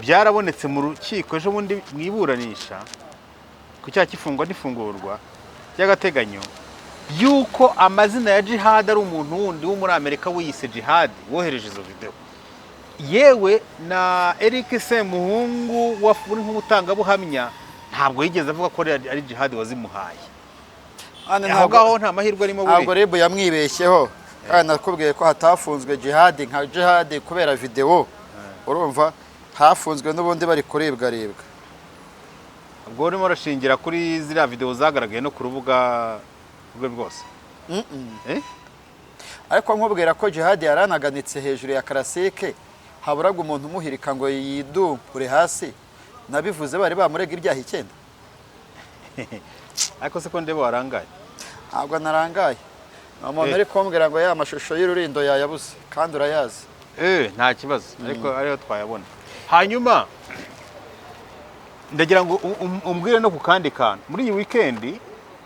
byarabonetse mu rukiko ejo bundi mwiburanisha ku cyaha cy'ifungwa n'ifungurwa cy'agateganyo yuko amazina ya Djihad ari umuntu wundi wo muri Amerika wiyise Djihad wohereje izo video yewe na Eric Semuhungu wafuri nk'umutangabuhamya ntabwo yigeze avuga ko ari Djihad wazimuhaye. Ntabwo nta mahirwe arimo buri. Ntabwo rebo yamwibeshyeho kandi nakubwiye ko hatafunzwe Djihad nka Djihad kubera video urumva hafunzwe n'ubundi bari kuribwa. Ubwo urimo urashingira kuri ziriya video zagaragaye no ku rubuga rwe rwose. Ariko nkubwira ko Djihad yaranaganitse hejuru ya karasike haburaga umuntu umuhirika ngo yidumpure hasi nabivuze bari bamurega ibyaha 9. Ariko se ko ndebo warangaye? Ntabwo narangaye. Umuntu ari kumbwira ngo ya mashusho y'ururindo yayabuze kandi urayazi. Nta kibazo ariko ariyo twayabona. Hanyuma ndagira ngo umbwire no ku kandi kantu muri iyi weekend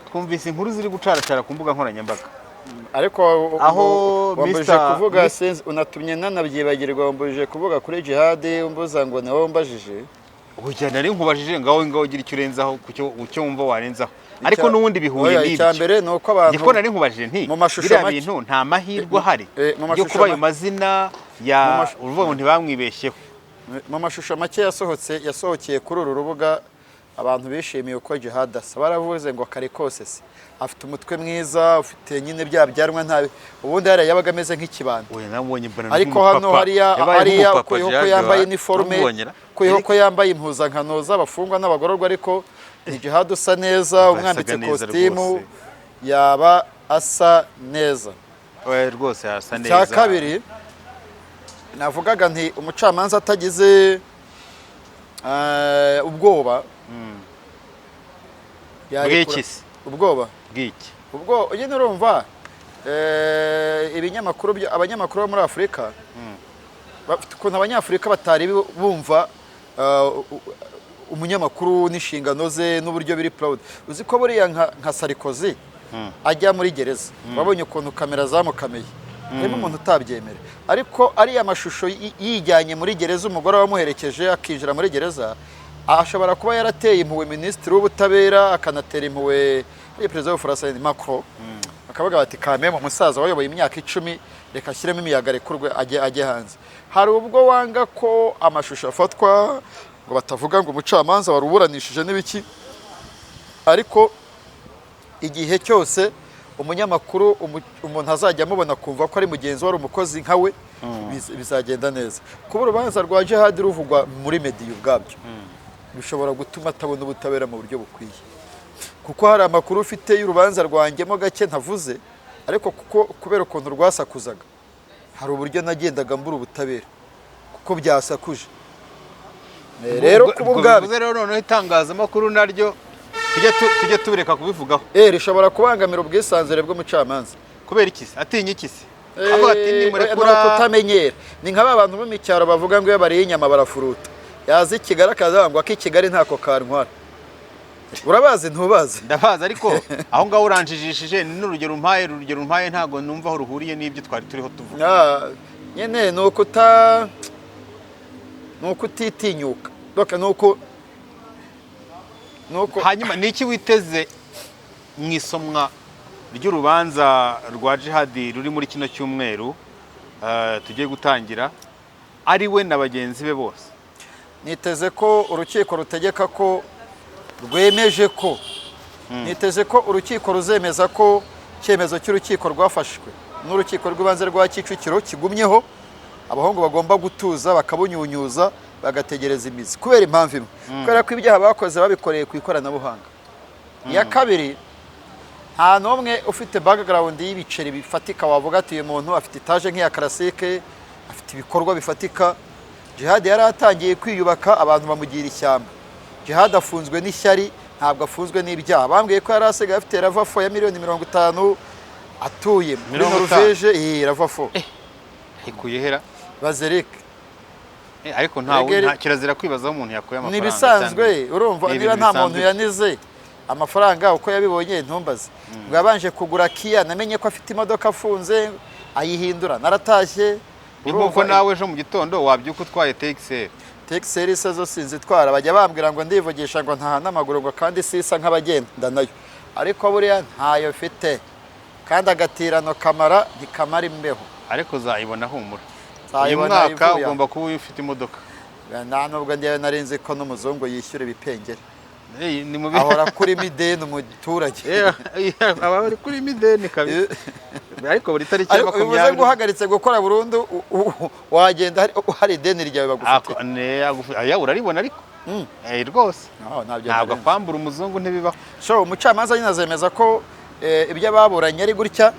twumvise inkuru ziri gucaracara ku mbuga nkoranyambaga. Ariko aho wambuje kuvuga sense unatumye nanabyibagirwa wambuje kuvuga kuri Djihad umbuza ngo nawe mbajije. Ujya nari nkubajije ngaho ugira icyo urenzaho kucyo wumva warenzaho. Ariko nubundi bihuye n'ibyo. Icyambere nuko abantu Giko nari nkubajije nti biriya bintu nta mahirwe ahari yo kuba ayo mazina ya uruvuga ngo ntibamwibeshyeho. Mu mashusho make yasohokeye kuri uru rubuga abantu bishimiye uko Djihad asa. Baravuze ngo kare kose se afite umutwe mwiza ufite nyine byabyanwa ntabe ubundi yari yabaga ameze nk'ikibanda. Ariko hano hariya uko yambaye uniforme ko yambaye impuzankano z'abafungwa n'abagororwa ariko Djihad usa neza umwambitse costume yaba asa neza. Rwose asa neza. Cya kabiri navugaga nti umucamanza atagize ubwoba ubwoba bw'iki ubwo nyine urumva ibinyamakuru abanyamakuru bo muri Afurika bafite ukuntu abanyafurika batari bumva umunyamakuru n'inshingano ze n'uburyo biri proud. Uzi ko buriya nka Sarkozy ajya muri gereza wabonye ukuntu kamera zamukameye harimo umuntu utabyemera ariko ari amashusho yijyanye muri gereza umugore wamuherekeje akinjira muri gereza ashobora kuba yarateye impuhwe minisitiri w'ubutabera akanatera impuhwe perezida w'Ubufaransa Macron akavuga bati kame mu musaza wayoboye imyaka 10 reka ashyiremo imiyaga rekurwe ajye hanze. Hari ubwo wanga ko amashusho afatwa ngo batavuga ngo umucamanza waruburanishije n'ibiki ariko igihe cyose umunyamakuru umuntu azajya amubona kumva ko ari mugenzi wari umukozi nkawe bizagenda neza. Kuba urubanza rwa Djihad ruvugwa muri media ubwabyo bishobora gutuma atabona ubutabera mu buryo bukwiye kuko hari amakuru ufite y'urubanza rwanjyemo gake ntavuze ariko kuko kubera ukuntu rwasakuzaga hari uburyo nagendaga mbura ubutabera ko byasakuje. Rero kubugabye rero noneho itangazamakuru naryo tujye tubireka kubivugaho. Rishobora kubangamira ubwisanzure bw'umucamanza. Kubera iki se? Atinya iki se? Avuga ati ni murekura kutamenyera. Ni nk'aba bantu bo mu cyaro bavuga ngo iyo bariye inyama barafuruta. Yazi Kigali akaza ngo Kigali ntako kantwara. Urabazi ntubazi? Ndabazi ariko aho ngaho uranjijishije ni n'urugero rumpaye ntago numva aho ruhuriye n'ibyo twari turiho tuvuga. Nyene nuko utitinyuka. Nuko hanyuma niki witeze mu isomwa ry'urubanza rwa Djihad ruri muri kino cyumweru tugiye gutangira ari we na bagenzi be bose? Niteze ko urukiko rutegeka ko rwemeje ko niteze ko urukiko ruzemeza ko cyemezo cy'urukiko rwafashwe n'urukiko rw'ibanze rwa Kicukiro kigumyeho, abahungu bagomba gutuza bakabunyunyuza bagategereza imizi kubera impamvu imwe, kubera ko ibyaha bakoze babikoreye ku ikoranabuhanga. Iya kabiri, nta n'umwe ufite background y'ibiceri bifatika wavuga ati uyu muntu afite itaje nk'iya classique, afite ibikorwa bifatika. Djihad yari atangiye kwiyubaka, abantu bamugira ishyamba. Djihad afunzwe n'ishyari, ntabwo afunzwe n'ibyaha. Bambwiye ko yari asigaye afite ravafo ya $50,000,000 atuye muri Norvege. Ravafo ikuye hera bazerike. Ariko nta kirazira kwibazaho umuntu yakuye amafaranga. Nibisanzwe urumva, niba nta muntu yanize amafaranga uko yabibonye ntumbaze. Ngo yabanje kugura Kia, namenye ko afite imodoka afunze ayihindura, naratashye. Urumva nawe ejo mu gitondo wabyuka utwaye Texel isa zo sinzitwara, bajya bambwira ngo ndivugisha ngo ntahana amaguru ngo kandi sisa nk'abagenda nayo, ariko buriya ntayo mfite kandi agatirano kamara ntikamara imbeho. Ariko uzayibona humura, uyu mwaka ugomba kuba ufite imodoka. Nta nubwo ndiye narinzi ko n'umuzungu yishyura ibipengere. Ni mubi ahora kuri mideni umuturage. Aba bari kuri mideni kabisa. Ariko buri tariki ya 20 bivuze ngo uhagaritse gukora burundu wagenda hari ideni ryawe bagufite. Aya uraribona ariko rwose ntabwo kwambura umuzungu ntibibaho. Umucamanza nyine azemeza ko ibyo baburanye ari gutya,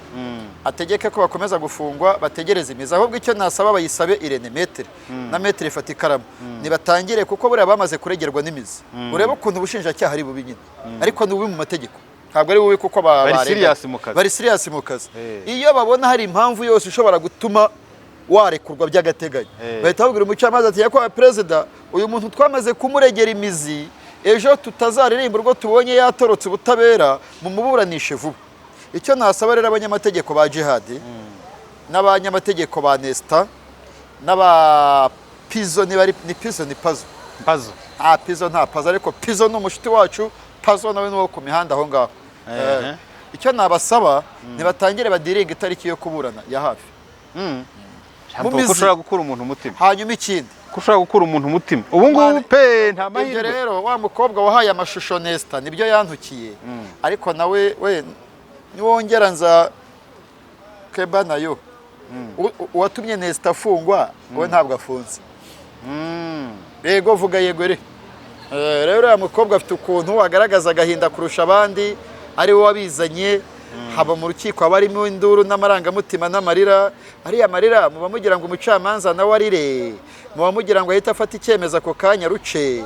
ategeke ko bakomeza gufungwa bategereza imizi. Ahubwo icyo nasaba bayisabe Irene Metere na Metere ifata ikaramu nibatangire, kuko buriya bamaze kuregerwa n'imizi. Urebe ukuntu ubushinjacyaha ari bubi nyine, ariko ni bubi mu mategeko, ntabwo ari bubi kuko bari serious mu kazi. Iyo babona hari impamvu yose ushobora gutuma warekurwa by'agateganyo, bahita babwira umucamanza ati yakwa perezida, uyu muntu twamaze kumuregera imizi, ejo tutazaririmba urwo tubonye yatorotse ubutabera mu muburanishe vuba. Icyo nasaba rero abanyamategeko ba Djihad n'abanyamategeko ba Nesta n'aba Pizo, ni Pizo ni Pazo. Pizo nta Pazo, ariko Pizo ni umushiti wacu, Pazo nawe n'uwo ku mihanda aho ngaho. Icyo nabasaba nibatangire badiringa itariki yo kuburana ya hafi. Ko ushobora gukura umuntu umutima. Hanyuma ikindi, ko ushobora gukura umuntu umutima. Ubu ngubu pe nta mahirwe. Rero wa mukobwa wahaye amashusho Nesta nibyo yantukiye, ariko nawe we niwongera nza keba nayo uwatumye Nesta afungwa we ntabwo afunze. Yego vuga yego re. Rero ya mukobwa afite ukuntu agaragaza agahinda kurusha abandi, ari we wabizanye. Haba mu rukiko abarimo induru n'amarangamutima n'amarira. Ariya marira muba mugira ngo umucamanza nawe arire, muba mugira ngo ahita afata icyemezo ako kanya ruce.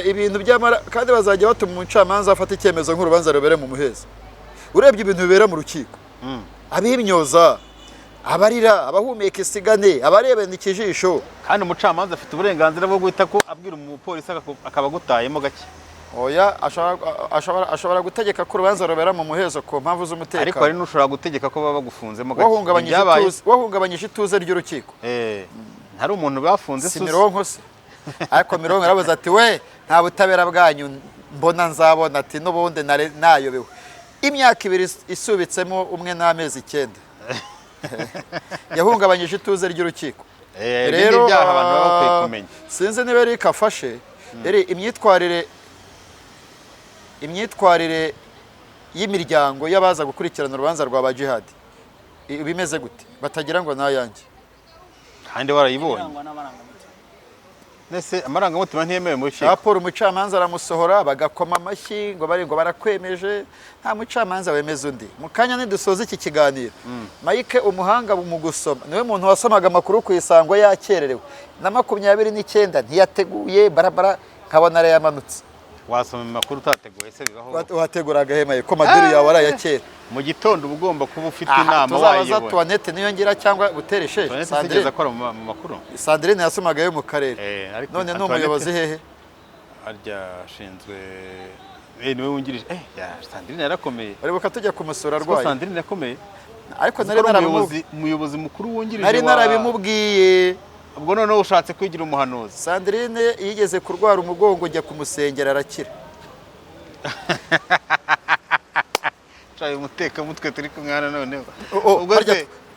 Ibintu by'amara kandi bazajya batuma umucamanza afata icyemezo nk'urubanza rubere mu muhezo. Urebye ibintu bibera mu rukiko, abimyoza, abarira, abahumeka isigane, abarebana ikijisho, kandi umucamanza afite uburenganzira bwo guhita ko abwira umupolisi akaba gutayemo gake. Oya, ashobora gutegeka ko urubanza rubera mu muhezo ku mpamvu z'umutekano. Ariko hari n'ushobora gutegeka ko baba bagufunzemo gake. Wahungabanyije ituze ry'urukiko. Hari umuntu bafunze si Mironko se. Ariko Mironko arabaza ati we nta butabera bwanyu mbona nzabona, ati n'ubundi nayobewe. Imyaka 2 isubitsemo umwe n'amezi 9. Yahungabanyije ituze ry'urukiko. Rero ibyaha abantu baba bakwiye kumenya. Sinzi niba ari kafashe imyitwarire y'imiryango y'abaza gukurikirana urubanza rwa Djihad bimeze gute, batagira ngo nayanjye kandi warayibonye. nese amarangamutima ntiyemewe mu rukiko. Jean Paul umucamanza aramusohora bagakoma amashyi ngo barakwemeje, nta mucamanza wemeza undi. Mu kanya nidusoza iki kiganiro, Mike umuhanga mu gusoma niwe muntu wasomaga amakuru ku Isango yakererewe na 29 ntiyateguye barabara nkabona arayamanutse. Wasoma amakuru utateguye se bibaho? Wateguraga hemaye ko maduru yawe arayakera. Mu gitondo ugomba kuba ufite inama wayiyoboye. Tuzabaza Toinette niyo ngira cyangwa gutereshe. Sandrine akora mu makuru. Sandrine yasomaga yo mu karere. None no umuyobozi hehe? Arya ashinzwe niwe wungirije. Sandrine yarakomeye. Baribuka tujya kumusura rwaye. Sandrine yakomeye. Ariko nari narabimubwiye. Umuyobozi mukuru wungirije. Nari narabimubwiye. Ubwo noneho ushatse kwigira umuhanuzi. Sandrine yigeze kurwara umugongo ujya kumusengera arakira. Chaye muteka mutwe turi kumwana noneho. Ubwo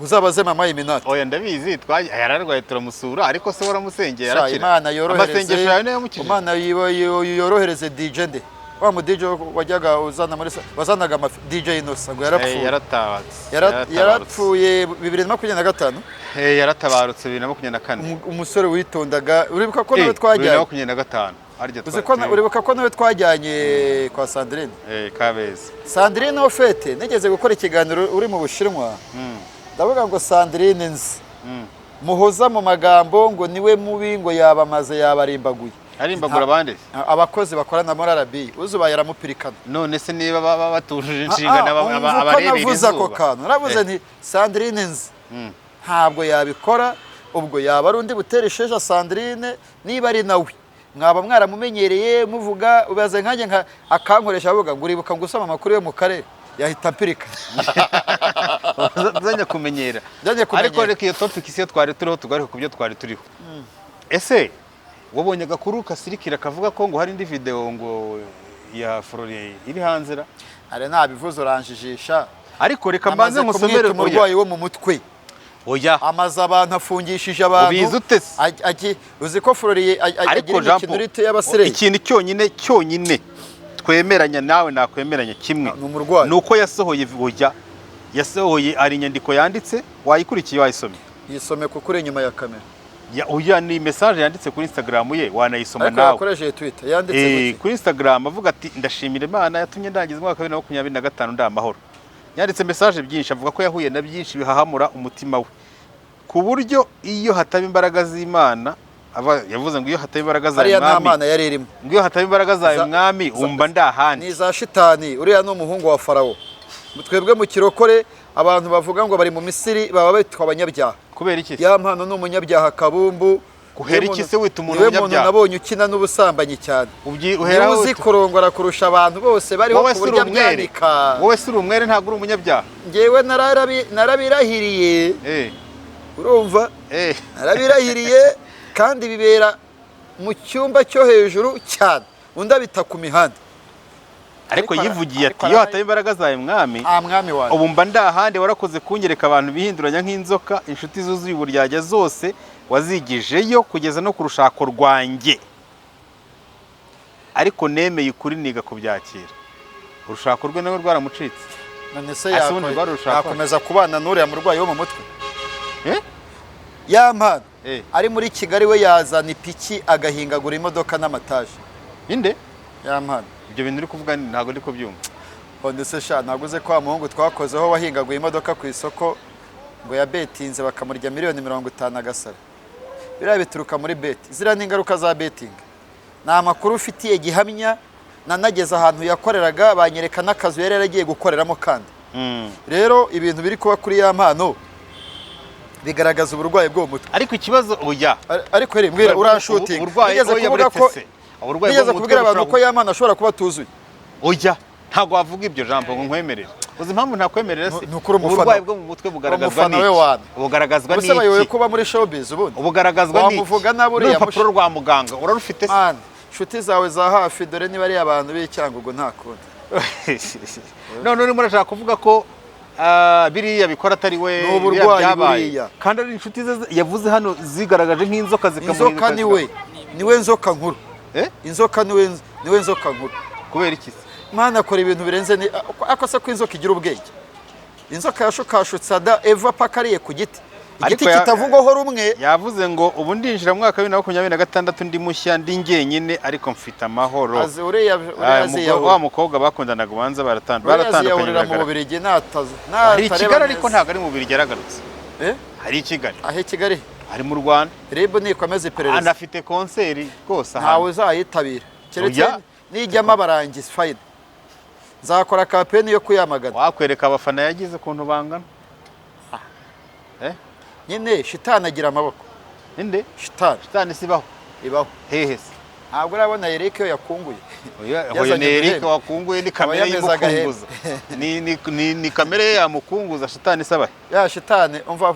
uzabaze mama Iminati. Oya ndabizi yararwaye turamusura ariko se waramusengera arakira. Imana yorohereze. Amasengesho yawe niyo mukije. Imana yorohereze DJ nde. Wa mu DJ wajyaga uzana muri wazanaga ama DJ Inosa ngo yarapfuye. Yarapfuye 2025. Yaratabarutse 2024. Umusore witondaga uribuka ko nawe twajyanye 2025. Uribuka ko nawe twajyanye kwa Sandrine. Kabeza. Sandrine ofete nigeze gukora ikiganiro uri mu Bushinwa. Ndavuga ngo Sandrine nzi. Muhoza mu magambo ngo niwe mubi ngo yabamaze yabarimbaguye. Arimbagura abandi abakozi bakorana muri RB uzuba yaramupirikana. None se niba batujuje inshinga abarerera navuze ako kantu naravuze nti Sandrine nzi ntabwo yabikora ubwo yaba ari undi buteresheje Sandrine niba ari nawe mwaba mwaramumenyereye muvuga ubaze nkanjye akankoresha avuga ngo uribuka ngusoma amakuru yo mu karere yahita mpirika. Zanya kumenyera ariko reka iyo topic isiyo twari turiho tugaruka ku byo twari turiho. Ese wabonye agakuru kasirikira kavuga ko ngo hari indi video ngo ya Florian iri hanze ra are nabivuze uranjijisha ariko reka mbanze musomere umurwayi wo mu mutwe. Oya amaze abantu afungishije abantu ubizi utese uzi ko Florian agira ikinurite y'abasire. Ikintu cyonyine twemeranya nawe nakwemeranya kimwe nuko yasohoye yasohoye ari inyandiko yanditse wayikurikiye wayisomye. Yisome kuko uri inyuma ya kamera. Oya ni message yanditse kuri Instagram ye wanayisoma nawe. Akoresheje Twitter yanditse kuri Instagram avuga ati ndashimira Imana yatumye ndangiza mwaka wa 2025 ndamahoro. Yanditse message byinshi avuga ko yahuye na byinshi bihahamura umutima we. Ku buryo iyo hataba imbaraga z'Imana yavuze ngo iyo hataba imbaraga za mwami. Ngo iyo hataba imbaraga za mwami umba ndahandi. Ni za shitani uriya no umuhungu wa Farao. Twebwe mu kirokore abantu bavuga ngo bari mu Misiri baba bitwa abanyabyaha. Kubera iki? Yampano n'umunyabyaha kabumbu. Guhera iki se wita umuntu umunyabyaha? Niwe muntu nabonye ukina n'ubusambanyi cyane. Uhera uzi kurongora kurusha abantu bose bariho ku buryo byandika. Wowe suri umwere ntabwo uri umunyabyaha. Ngewe narabirahiriye. Urumva? Narabirahiriye kandi bibera mu cyumba cyo hejuru cyane. Unda bita ku mihanda. Ariko yivugiye ati iyo hataba imbaraga zawe mwami wawe ubu mba ndahandi warakoze kunyereka abantu bihinduranya nk'inzoka inshuti zuzuye uburyarya zose wazigijeyo kugeza no ku rushako rwanjye ariko nemeye ukuri niga kubyakira. Urushako rwe nawe rwaramucitse. None se yakomeza kubana n'uriya murwayi wo mu mutwe. Yampano ari muri Kigali we yazana ipiki agahingagura imodoka n'amataje. Inde? Yampano ibyo bintu uri kuvuga ntago ndi kubyumva. Ndetse sha naguze ko muhungu twakozeho wahingaguye imodoka ku isoko ngo ya betinze bakamurya $50 agasara. Biriya bituruka muri beti. Zira n'ingaruka za beting. Na amakuru ufitiye gihamya nanageze ahantu yakoreraga banyereka n'akazu yari yaragiye gukoreramo kandi. Rero ibintu biri kuba kuri Yampano bigaragaza uburwayi bwo mutwe. Ariko ikibazo oya. Ariko mbwira urashutinga. Bigeze kubwira abantu ko Yampano ashobora kuba tuzuye. Oya ntago wavuga ibyo jambo ngo nkwemerera. Uzi impamvu ntakwemerera se? Uburwayi bwo mu mutwe bugaragazwa n'iki? Bugaragazwa n'iki? Ubusabaye kuba muri showbiz ubundi. Bugaragazwa n'iki? Wamuvuga naburi ya urupapuro rwa muganga urarufite se? Shuti zawe za hafi dore niba ari abantu b'icyangugu ntakunda. None urimo urashaka kuvuga ko biriya bikora atari we byabaye kandi ari inshuti ze yavuze hano zigaragaje nk'inzoka zikamurinda. Inzoka niwe nzoka nkuru. Inzoka niwe nzoka nkuru. Kubera iki? Mana akora ibintu birenze akose ko inzoka igira ubwenge. Inzoka yashukashutse Eva pakariye ku giti igiti kitavugwaho rumwe. Yavuze ngo ubu ndinjira mu mwaka wa 2026 ndi mushya ndi ngenyine ariko mfite amahoro. Wa mukobwa bakundanaga ubanza baratandukanye mu Bubiligi nataze. Hari Kigali ariko ntago ari mu Bubiligi yaragarutse. Hari Kigali. Ahe Kigali. Ari mu Rwanda. Rebo nikomeze iperereza. Anafite konseri rwose aha. Ntawe uzayitabira. Keretse nijyamo abarangiza fine. Nzakora campaign yo kuyamagana. Wakwereka abafana yagize kuntu bangana. Nyine shitani agira amaboko. Inde? Shitani sibaho. Ibaho. Hehe. Ntabwo urabona Eric yo yakunguye. Oya ni Eric wakunguye ni kamera y'umukunguza. Ni kamera yamukunguza shitani sabahe. Ya shitani umva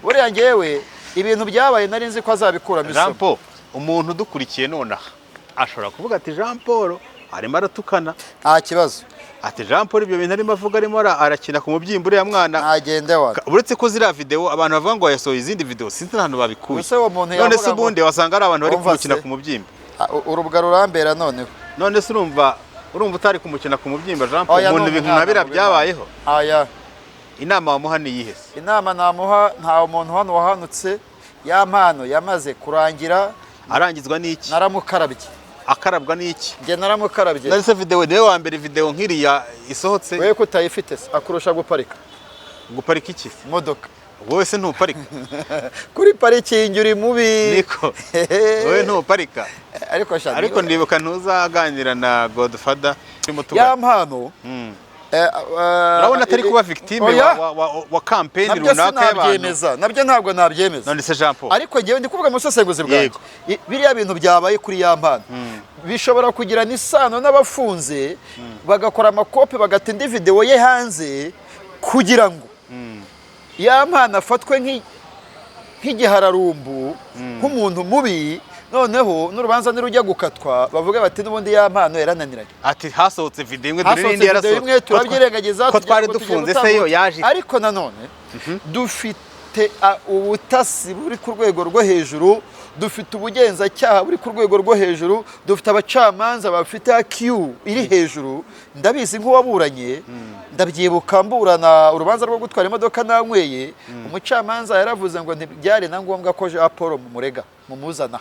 buriya ngewe ibintu byabaye nari nzi ko azabikuramo isomo. Jean Paul umuntu dukurikiye nonaha ashobora kuvuga ati Jean Paul arimo aratukana. Nta kibazo. Ati Jean Paul ibyo bintu arimo avuga arimo arakina ku mubyimba uriya mwana. Agende wa. Uretse ko zira video abantu bavuga ngo yasohoye izindi video sinzi ntantu babikuye. None se ubundi wasanga ari abantu bari kumukina ku mubyimba. Urubuga rurambera noneho. None se urumva utari kumukina ku mubyimba Jean Paul umuntu ibintu nabira byabayeho. Aya. Inama wamuha ni yihese. Inama namuha nta umuntu hano wahanutse Yampano yamaze kurangira. Arangizwa n'iki? Naramukarabye. Akarabwa n'iki? Nge naramukarabye. Nari se video niwe wa mbere video nkiriya isohotse. Wewe kutayifite akurusha guparika. Guparika iki? Imodoka. Wowe se ntuparika. Kuri parikingi uri mubi. Niko. Wowe ntuparika. Ariko ndibuka ntuzaganira na Godfather Yampano. Urabona atari kuba victime wa campaign runaka y'abantu. Nabyo ntabwo nabyemeza. None se Jean Paul. Ariko ngewe ndi kuvuga mu busesenguzi bwanjye. Biriya bintu byabaye kuri Yampano. Bishobora kugira n'isano n'abafunze bagakora amakope bagata indi video ye hanze kugira ngo Yampano afatwe nk'igihararumbu nk'umuntu mubi. Noneho n'urubanza nirujya gukatwa bavuga bati n'ubundi Yampano yarananiranye. Ati hasohotse video imwe dore n'indi yarasohotse. Turabyirengagiza ko twari dufunze se yo yaje. Ariko nanone dufite ubutasi buri ku rwego rwo hejuru, dufite ubugenzacyaha buri ku rwego rwo hejuru, dufite abacamanza bafite IQ iri hejuru. Ndabizi nk'uwaburanye ndabyibuka mburana urubanza rwo gutwara imodoka nanyweye, umucamanza yaravuze ngo ntibyari na ngombwa ko Jean Paul mumurega mumuzana.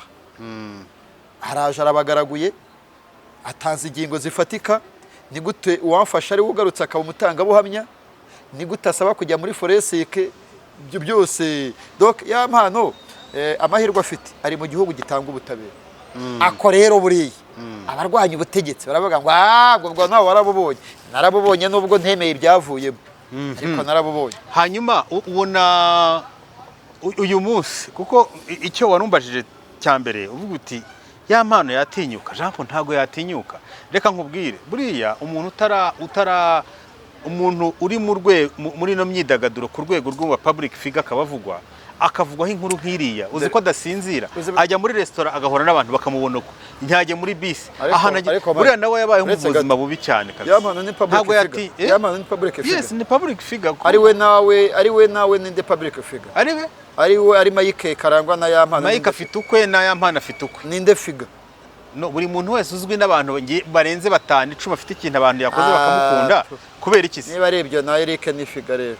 Haraje arabagaraguye atanze ingingo zifatika. Ni gute uwamfasha ari ugarutse akaba umutangabuhamya, ni gute asaba kujya muri forensique. Ibyo byose donc Yampano amahirwe afite ari mu gihugu gitanga ubutabera. Ako rero buriya abarwanya ubutegetsi baravuga ngo ubwo nawe warabubonye. Narabubonye nubwo ntemeye ibyavuyemo, ariko narabubonye. Hanyuma ubona uyu munsi kuko icyo warumbajije cyambere uvuga uti Yampano yatinyuka. Jean Paul ntago yatinyuka. Reka nkubwire buriya umuntu umuntu uri muri no myidagaduro ku rwego rw'uwa public figure akabavugwa akavugwaho inkuru nkiriya uzi ko adasinzira ajya muri restaurant agahora n'abantu bakamubona uko ntyajye muri bisi buriya nawe yabaye mu buzima bubi cyane kabisa. Yampano ni public figure. Yampano ni public figure. Yes, ni public figure. Ari we nawe ni the public figure. Ari Mike Karangwa na Yampano. Mike afite ukwe na Yampano afite ukwe. Ni the figure. No buri muntu wese uzwi n'abantu barenze 5-10 afite ikintu abantu yakoze bakamukunda kubera iki se? Niba ari ibyo na Eric ni figure rero.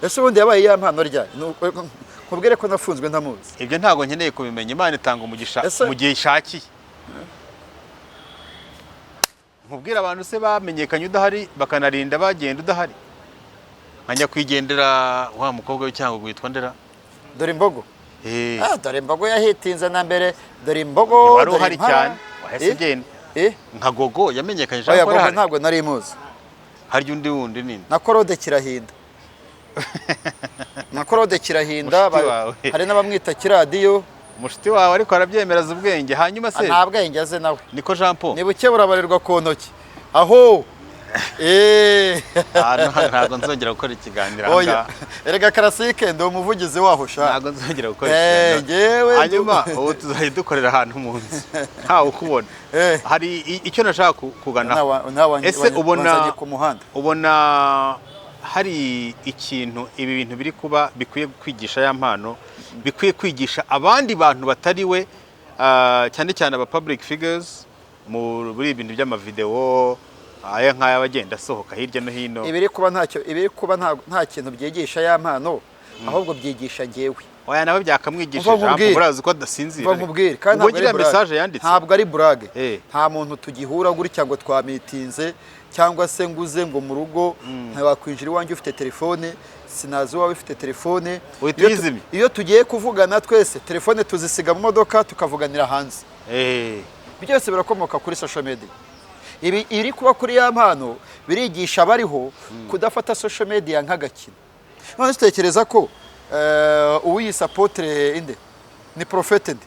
Ese ubundi yabaye Yampano ryari? Nkubwire ko nafunzwe ntamuzi. Ibyo ntago nkeneye kubimenya. Imana itanga umugisha mu gihe ishakiye. Nkubwira abantu se bamenyekanye udahari bakanarinda bagenda udahari. Nkanya kwigendera wa mukobwa w'icyango gwitwa ndera. Dore imbogo. Dore imbogo yahitinze na mbere. Dore imbogo wari uhari cyane. Wahese genda. Nka gogo yamenyekanye Jean Paul. Oya ntabwo nari muzi. Hari undi wundi nini? Na Korode Kirahinda. Na Korode Kirahinda hari n'abamwita Kiradiyo. Mushiti wawe ariko arabyemeraza ubwenge. Hanyuma se nta bwenge aze nawe. Niko Jean Paul. Ni buke burabarirwa ku ntoki. Aho ntabwo nzongera gukora ikiganiro aha. Erega Karasike ndi umuvugizi waho sha. Ntabwo nzongera gukora ikiganiro. Hanyuma ubu tuzaye dukorera ahantu mu nzu. Ntawe ukubona. Hari icyo nashaka kugana. Ese ubona hari ikintu ibi bintu biri kuba bikwiye kwigisha Yampano, bikwiye kwigisha abandi bantu batariwe cyane cyane aba public figures muri ibintu by'amavideo aya nk'aya bagenda asohoka hirya no hino. Ibiri kuba nta kintu byigisha Yampano ahubwo byigisha ngewe. Oya nawe byakamwigisha Jean Paul urazi ko adasinzira. Mvamubwire kandi ntabwo ari burage. Nta muntu tugihura gutya ngo twamitinze cyangwa se nguze ngo mu rugo ntawakwinjira iwanjye ufite telefone sinazi wawe ufite telefone. Iyo tugiye kuvugana twese telefone tuzisiga mu modoka tukavuganira hanze. Byose birakomoka kuri social media. Ibi iri kuba kuri Yampano birigisha bariho kudafata social media nk'agakino. None tutekereza ko uwiyise apotre inde ni prophète inde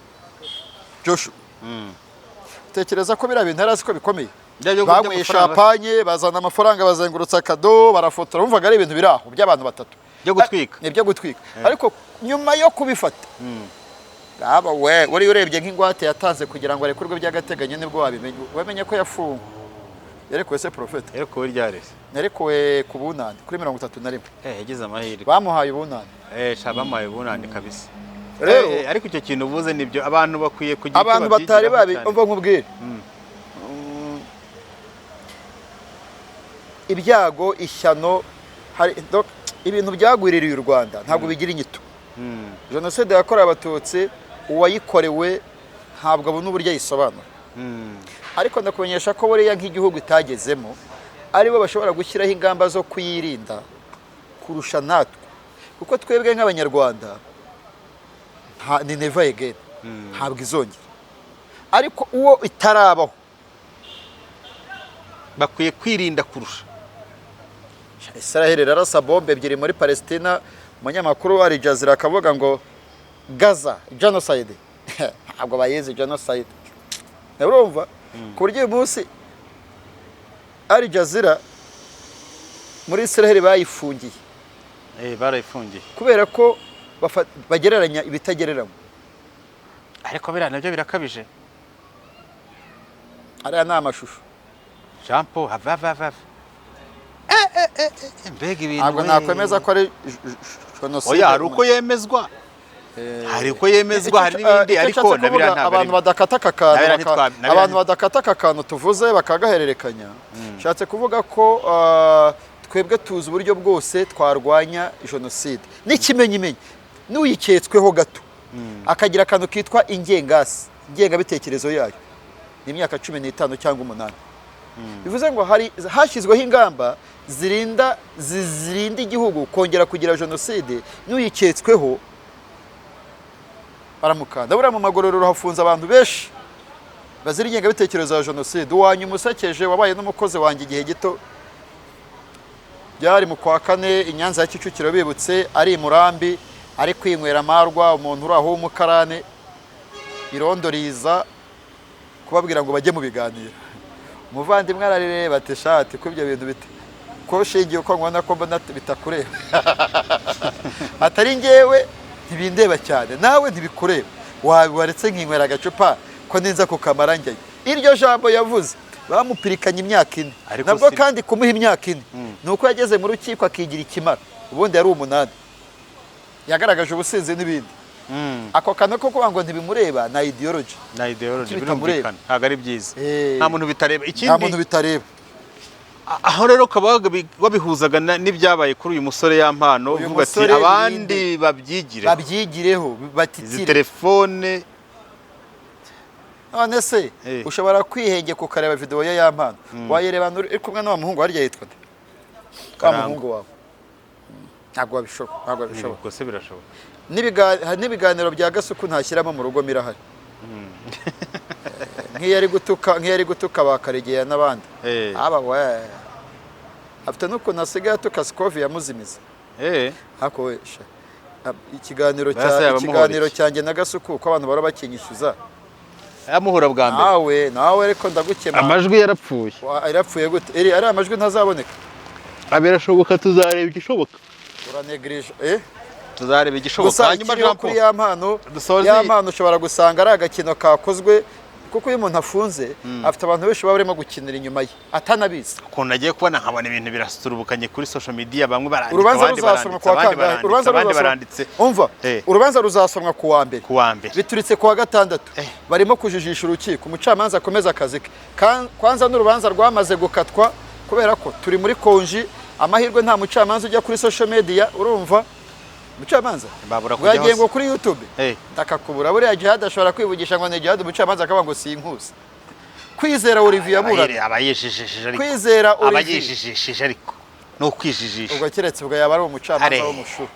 Joshua. Tekereza ko bira bintu arazi ko bikomeye. Bamwe champagne bazana amafaranga bazengurutsa kado barafotora umvaga ari ibintu biraho by'abantu batatu byo gutwika. Nibyo gutwika. Ariko nyuma yo kubifata aba wari urebye nk'ingwate yatanze kugira ngo arekurwe by'agateganyo nibwo wamenye ko yafunga. Yarekuwe se prophète. Yarekuwe ryarese. Yarekuwe ku bunani kuri 31. Yagize amahirwe. Bamuhaye ubunani. Bamuhaye ubunani kabisa. Rero ariko icyo kintu uvuze nibyo abantu bakwiye kugira abantu batari babi umva nkubwire. Ibyago ishyano hari ibintu byagwiririye u Rwanda ntabwo bigira inyito. Jenoside yakorewe abatutsi uwayikorewe ntabwo abona uburyo yisobanura. Ariko ndakumenyesha ko buriya nk'igihugu itagezemo aribo bashobora gushyiraho ingamba zo kuyirinda kurusha natwe kuko twebwe nk'abanyarwanda ni never again ntabwo izongera. Ariko uwo itarabaho bakwiye kwirinda kurusha. Israel rarasa bombe ebyiri muri Palestina. Umunyamakuru wa Jazeera akavuga ngo Gaza genocide. Ntabwo bayizi genocide. Urumva ku buryo uyu munsi Jazeera muri Israel bayifungiye. Barayifungiye kubera ko bagereranya ibitagereranywa. Ariko bira nabyo birakabije. Ariya ni amashusho Jean Paul hava mbega ibintu ntabwo nakwemeza ko ari jenoside. Oya hari uko yemezwa. Hari uko yemezwa hari n'ibindi ariko nabira ntabwo abantu badakata akantu tuvuze bakagahererekanya. Shatse kuvuga ko twebwe tuzi uburyo bwose twarwanya jenoside n'ikimenyimenyi n'uyiketsweho gato akagira akantu kitwa ingengabitekerezo yayo n'imyaka 15 cyangwa 8. Bivuze ngo hashyizweho ingamba zirinda igihugu kongera kugira jenoside n'uyiketsweho baramukanda. Buriya mu magororero hafunze abantu benshi bazira ingengabitekerezo ya jenoside. Uwanyu umusekeje wabaye n'umukozi wanjye igihe gito byari mu kwa kane i Nyanza ya Kicukiro bibutse ari Murambi ari kwinywera amarwa umuntu uri aho w'umukarane irondo riza kubabwira ngo bajye mu biganiro. Umuvandimwe arareba ati shati ko ibyo bintu bite ko shingiye uko nkubona ko mbona bitakureba. Atari ngewe ntibindeba cyane nawe ntibikureba waretse nkinywera agacupa ko ninza kukamara njye. Iryo jambo yavuze bamupirikanye imyaka 4 nabwo kandi kumuha imyaka 4 nuko yageze mu rukiko akigira ikimara ubundi yari 8 yagaragaje ubusinzi n'ibindi. Ako kana ko kuba ngo ntibimureba na ideology birumvikana ntago ari byiza. Nta muntu bitareba ikindi nta muntu bitareba. Aho rero wabihuzaga n'ibyabaye kuri uyu musore Yampano uvuga ati abandi babyigireho batitire telefone. None se ushobora kwihenge kukareba video ya Yampano wayireba uri kumwe n'umuhungu harya yitwa nde umuhungu wawe ntabwo wabishoboka ubwo se birashoboka. N'ibiganiro bya gasuku ntashyiramo mu rugo mirahari. nk'iyari gutuka bakaregeye n'abandi afite nuko nasigaye atuka Scovi yamuzimiza. Hako wesha ikiganiro cyanjye na gasuku ko abantu bara bakinyishyuza yamuhura bwa mbere nawe ariko ndagukema amajwi yarapfuye. Yarapfuye gute ari amajwi ntazaboneka. Abirashoboka tuzareba igishoboka. Uranegrije tuzareba igishoboka. Hanyuma Jean Paul Yampano ushobora gusanga ari agakino kakozwe kuko uyu muntu afunze afite abantu benshi barimo gukinira inyuma ye atanabizi. Ukuntu agiye kubona nkabona ibintu birasturubukanye kuri social media bamwe barandika abandi baranditse. Umva urubanza ruzasomwa ku wa mbere bituritse ku wa gatandatu barimo kujijisha urukiko umucamanza akomeza akazi ke. Kwanza n'urubanza rwamaze gukatwa kubera ko turi muri konji amahirwe nta mucamanza ujya kuri social media urumva umucamanza babura kujya bwagiye ngo hose kuri YouTube ndakakubura buriya Djihad ashobora kwivugisha ngo ni Djihad umucamanza akaba ngo sinkusi kwizera Olivier aburana abayijijishije ariko kwizera Olivier abayijijishije ariko no kwijijisha ubwo keretse ubwo yaba ari umucamanza w'umushuru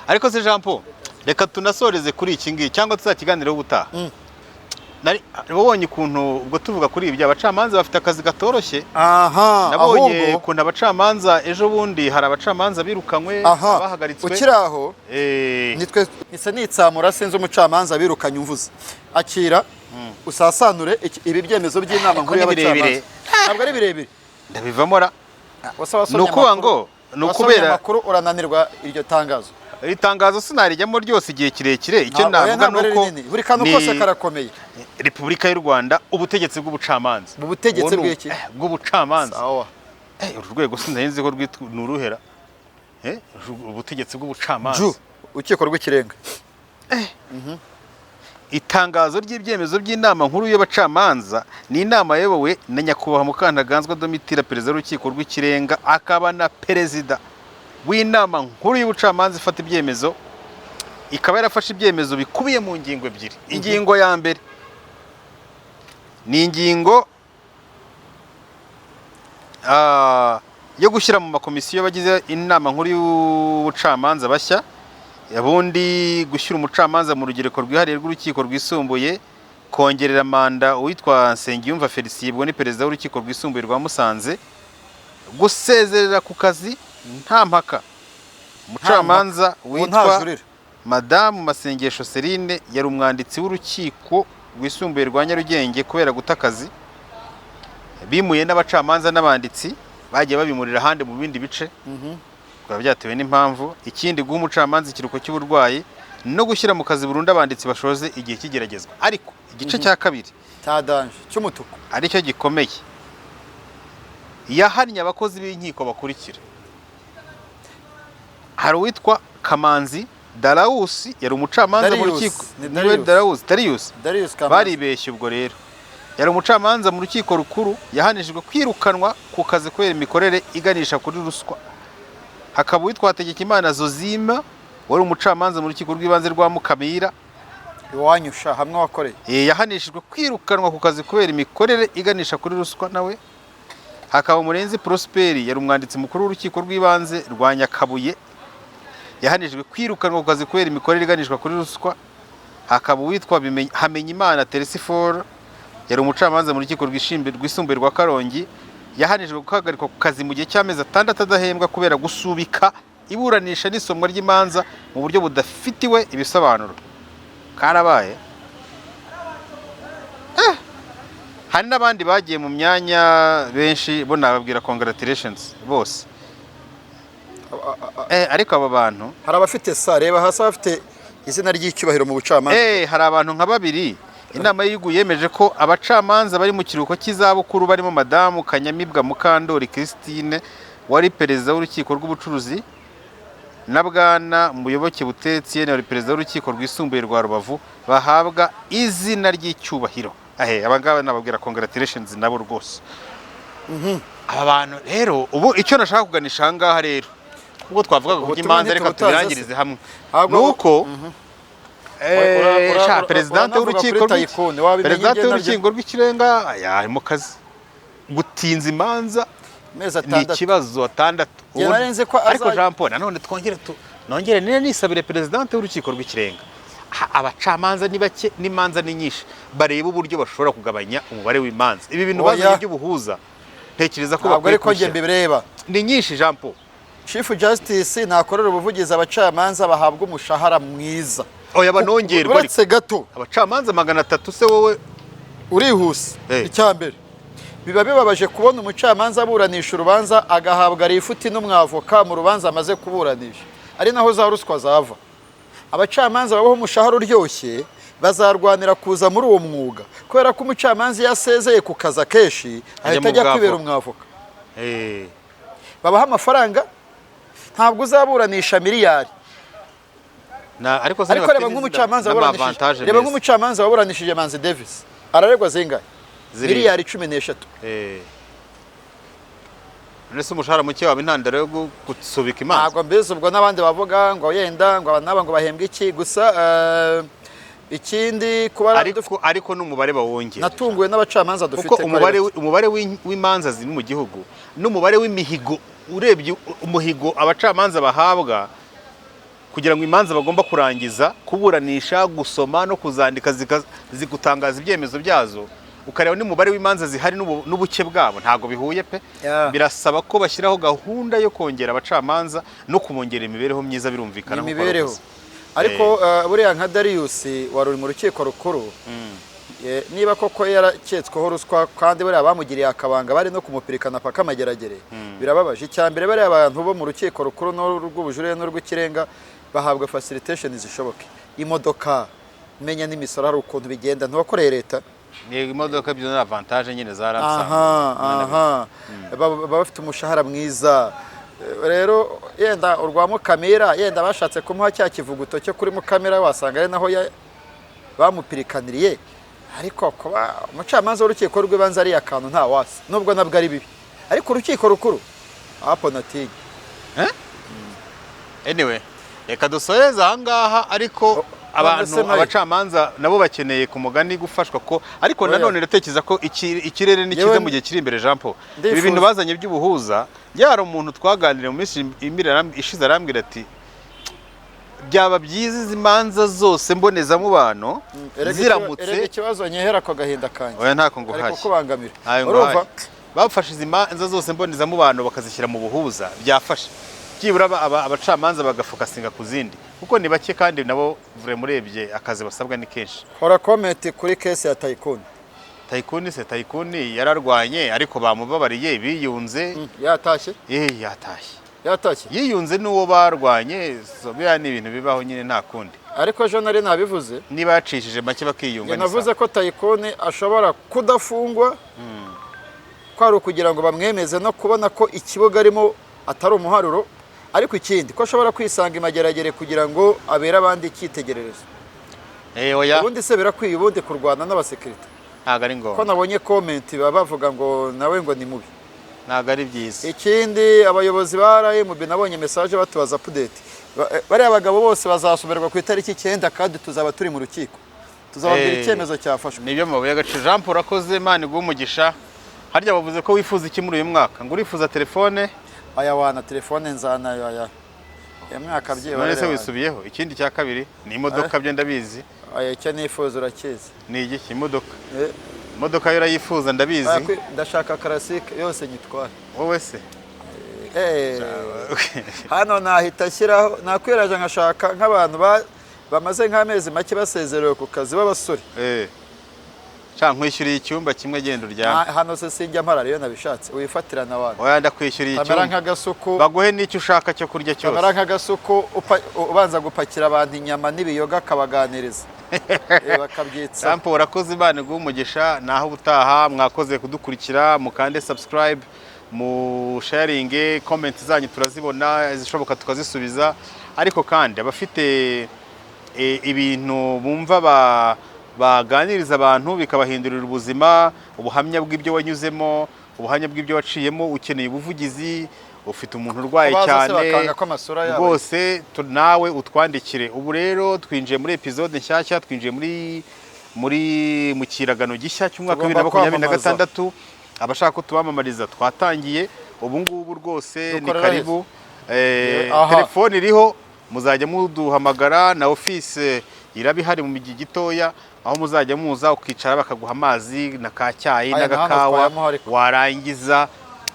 ariko se Jean Paul reka tunasoreze kuri iki ngiki cyangwa tuzakiganireho ubutaha nabonye ukuntu ubwo tuvuga kuri ibi abacamanza bafite akazi gatoroshye nabonye ukuntu abacamanza ejo bundi hari abacamanza birukanwe bahagaritswe ukiraho nitwe nitsamura sinzi umucamanza birukanye umvuze akira usasanure ibi byemezo by'inama nkuru y'abacamanza ntabwo ari birebire ndabivamo ra nukuba ngo nukubera amakuru urananirwa iryo tangazo iri tangazo sinarijyamo ryose igihe kirekire icyo navuga nuko buri kantu kose karakomeye Repubulika y'u Rwanda ubutegetsi bw'ubucamanza ubutegetsi bw'iki bw'ubucamanza urwego sindahinze ko nuruhera ubutegetsi bw'ubucamanza ukiko rw'ikirenga itangazo ry'ibyemezo by'inama nkuru y'abacamanza ni inama yayobowe na nyakubahwa Mukantaganzwa Domitira perezida w'urukiko rw'ikirenga akaba na perezida w'inama nkuru y'ubucamanza ifata ibyemezo ikaba yarafashe ibyemezo bikubiye mu ngingo ebyiri ingingo ya mbere ni ingingo yo gushyira mu makomisiyo bagize inama nkuru y'ubucamanza bashya ubundi gushyira umucamanza mu rugereko rwihariye rw'urukiko rwisumbuye kongerera manda uwitwa Nsengiyumva Felicien ubwo ni perezida w'urukiko rwisumbuye rwa Musanze gusezerera ku kazi nta mpaka umucamanza witwa Madamu Masengesho Celine yari umwanditsi w'urukiko rwisumbuye rwa Nyarugenge kubera guta akazi bimuye n'abacamanza n'abanditsi bagiye babimurira ahandi mu bindi bice bikaba byatewe n'impamvu ikindi guha umucamanza ikiruko cy'uburwayi no gushyira mu kazi burundu abanditsi bashoze igihe kigeragezwa ariko igice cya kabiri cyadanje cy'umutuku aricyo gikomeye yahannye abakozi b'inkiko bakurikira hari uwitwa Kamanzi Darius yari umucamanza mu rukiko Darius baribeshye ubwo rero yari umucamanza mu rukiko rukuru yahanishijwe kwirukanwa ku kazi kubera imikorere iganisha kuri ruswa hakaba uwitwa Hategekimana Zozima wari umucamanza mu rukiko rw'ibanze rwa Mukamira iwanyusha hamwe wakoreye yahanishijwe kwirukanwa ku kazi kubera imikorere iganisha kuri ruswa nawe hakaba Murenzi Prosper yari umwanditsi mukuru w'urukiko rw'ibanze rwa Nyakabuye yahanishijwe kwirukanwa ku kazi kubera imikorere iganishwa kuri ruswa hakaba uwitwa Hamenyimana Teresifor yari umucamanza mu rukiko rwisumbuye rwa Karongi yahanishijwe guhagarikwa ku kazi mu gihe cy'amezi 6 adahembwa kubera gusubika iburanisha n'isomwa ry'imanza mu buryo budafitiwe ibisobanuro karabaye hari n'abandi bagiye mu myanya benshi bo nababwira congratulations bose ariko aba bantu hari abafite reba hasi abafite izina ry'icyubahiro mu bucamanza hari abantu nka babiri inama y'igihugu yemeje ko abacamanza bari mu kiruhuko cy'izabukuru barimo Madamu Kanyamibwa Mukandori Christine wari perezida w'urukiko rw'ubucuruzi na Bwana Muyoboke Butetsi wari perezida w'urukiko rwisumbuye rwa Rubavu bahabwa izina ry'icyubahiro abangaba nababwira congratulations nabo rwose aba bantu rero ubu icyo nashaka kuganisha ahangaha rero ubwo twavugaga ku imanza reka tubirangirize hamwe nuko Perezidante w'urukiko rw'ikirenga yari mu kazi gutinza imanza ni ikibazo 6 ariko Jean Paul nanone nongere nisabire Perezidante w'urukiko rw'ikirenga abacamanza ni bake n'imanza ni nyinshi bareba uburyo bashobora kugabanya umubare w'imanza ibi bintu bazanye by'ubuhuza ntekereza ko bakwiye kubireba ni nyinshi Jean Paul Chief Justice nakorera ubuvugizi abacamanza bahabwa umushahara mwiza banongerwa uretse gato abacamanza 300 se wowe urihuse icyambere biba bibabaje kubona umucamanza aburanisha urubanza agahabwa rifuti n'umwavoka mu rubanza amaze kuburanisha ari naho za ruswa zava abacamanza babaho umushahara uryoshye bazarwanira kuza muri uwo mwuga kubera ko umucamanza yasezeye ku kaza keshi ahita ajya kwibera umwavoka babaha amafaranga ntabwo uzaburanisha miliyari ariko reba nk'umucamanza waburanishije Manzi Davis araregwa zingahe miliyari 13 nese umushahara muke waba intandaro yo gusubika imanza ntabwo mbizi ubwo n'abandi bavuga ngo yenda ngo naba ngo bahembwe iki gusa ikindi kuba ariko n'umubare bawongera natunguwe n'abacamanza dufite kuko umubare w'imanza ziri mu gihugu n'umubare w'imihigo urebye umuhigo abacamanza bahabwa kugira ngo imanza bagomba kurangiza kuburanisha gusoma no kuzandika zigutangaza ibyemezo byazo ukareba n'umubare w'imanza zihari n'ubuke bwabo ntago bihuye pe birasaba ko bashyiraho gahunda yo kongera abacamanza no kumongera imibereho myiza birumvikana imibereho ariko buriya nka Darius wari uri mu rukiko rukuru niba koko yaraketsweho ruswa kandi bariya bamugiriye akabanga bari no kumupirikana paka amageragere birababaje cyambere bariya abantu bo mu rukiko rukuru n'urw'ubujurire n'urw'ikirenga bahabwa facilitation zishoboke imodoka menya n'imisoro hari ukuntu bigenda ntubakoreye leta imodoka byo ni avantage nyine zarapsa baba bafite umushahara mwiza rero yenda urwa Mukamira yenda bashatse kumuha cya kivuguto cyo kuri Mukamira wasanga ari naho bamupirikaniriye ariko kuba umucamanza w'urukiko rw'ibanze ari akantu nta wasi nubwo nabwo ari bibi ariko urukiko rukuru hapo natinya anyway reka dusoreze ahangaha ariko abacamanza nabo bakeneye ku mugani gufashwa ko ariko nanone ndatekereza ko ikirere ni cyiza mu gihe kiri imbere Jean Paul ibi bintu bazanye by'ubuhuza yari umuntu twaganiriye mu minsi ishize arambwira ati byaba byiza izi manza zose mbonezamubano ziramutse ikibazo nyehera ko gahinda kanjye oya ntako ngo ariko kubangamira urumva bafashe izi manza zose mbonezamubano bakazishyira mu buhuza byafasha byibura abacamanza bagafokasinga ku zindi kuko ni bake kandi nabo vure murebye akazi basabwa ni kenshi hora comment kuri case ya Tayikuni yararwanye ariko bamubabariye biyunze yatashye yatashye yiyunze n'uwo barwanye bya ni ibintu bibaho nyine nta kundi ariko jo nari nabivuze niba yacishije make bakiyunga navuze ko Tayikuni ashobora kudafungwa kwari kugira ngo bamwemeze no kubona ko ikibuga arimo atari umuharuro ariko ikindi ko ashobora kwisanga imageragere kugira ngo abera abandi cyitegererezo ubundi se birakwiye ubundi kurwana n'abasekirite ntago ari ngombwa ko nabonye comment bavuga ngo nawe ngo ni mubi ntago ari byiza ikindi abayobozi baraye nabonye message batubaza update bari abagabo bose bazasomerwa ku itariki 9 kandi tuzaba turi mu rukiko tuzababwira icyemezo cyafashwe nibyo mabuye gace Jean Paul akoze Imana igumugisha harya bavuze ko wifuza iki muri uyu mwaka ngo urifuza telefone aya wana telefone nzana ya mwaka byiye none se wisubiyeho ikindi cya kabiri ni imodoka byo ndabizi aya cyo nifuza urakizi ni iki imodoka yo rayifuza ndabizi ndashaka classic yose nyitwara wowe se hano nahita shyiraho nakwiraje nkashaka nk'abantu bamaze nk'amezi make basezerewe ku kazi b'abasore nkwishyuriye icyumba kimwe genda uryama hano se sinjya mpara rero nabishatse wifatirana abantu oya ndakwishyuriye icyumba nk'agasuku baguhe n'icyo ushaka cyo kurya cyose kamera nk'agasuku ubanza gupakira abantu inyama n'ibiyoga akabaganiriza bakabyitsa Jean Paul urakoze Imana igumugisha naho ubutaha mwakoze kudukurikira mukande subscribe mu sharing comment zanyu turazibona zishoboka tukazisubiza ariko kandi abafite ibintu bumva baganiriza abantu bikabahindurira ubuzima ubuhamya bw'ibyo wanyuzemo ubuhamya bw'ibyo waciyemo ukeneye ubuvugizi ufite umuntu urwaye cyane rwose nawe utwandikire ubu rero twinjiye muri episode nshyashya twinjiye mu kiragano gishya cy'umwaka 2026 abashaka ko tubamamariza twatangiye ubu ngubu rwose ni karibu telefone iriho muzajya muduhamagara na office irabihari mu migi gitoya aho muzajya muza ukicara bakaguha amazi na kacyayi n'agakawa warangiza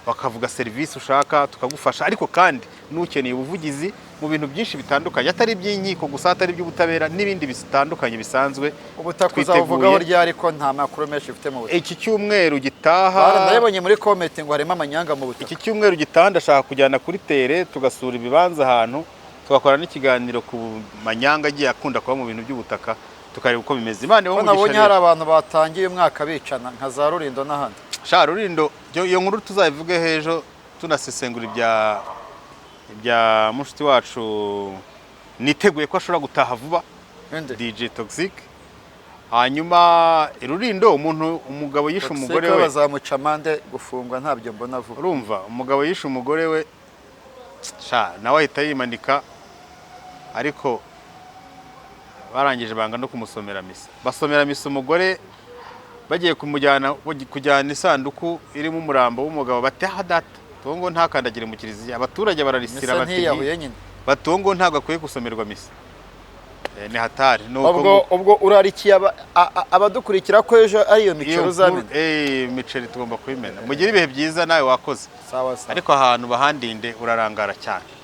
bakavuga service ushaka tukagufasha ariko kandi n'ukeneye ubuvugizi mu bintu byinshi bitandukanye atari iby'inkiko gusa atari iby'ubutabera n'ibindi bitandukanye bisanzwe ubutakuzavugaho ryari ko nta makuru menshi ufite mu iki cyumweru gitaha ndabonye muri comment ngo harimo amanyanga mu butaka iki cyumweru gitaha ndashaka kujyana kuri tere tugasura ibibanza ahantu tugakora n'ikiganiro ku manyanga agiye akunda kuba mu bintu by'ubutaka tukareba uko bimeze Imana wo nabonye hari abantu batangiye umwaka bicana nka za Rurindo n'ahandi sha Rurindo iyo nkuru tuzayivuge hejo tunasesengura ibya mushiti wacu niteguye ko ashobora gutaha vuba DJ Toxic hanyuma Rurindo umugabo yishe umugore we bazamuca amande gufungwa ntabyo mbona vuba. urumva umugabo yishe umugore we nawe ahita yimanika ariko barangije banga no kumusomera misa. Basomera misa umugore bagiye kujyana isanduku irimo umurambo w'umugabo bataha data tongo ntakandagire mu kiliziya. Abaturage bararisira batongo ntabwo akwiye gusomerwa misa. Ni hatari ubwo urarikiye abadukurikira ko ejo ariyo miceri uzamena. Miceri tugomba kuyimena. Mugire ibihe byiza nawe wakoze. Sawa. Ariko ahantu bahandinde urarangara cyane.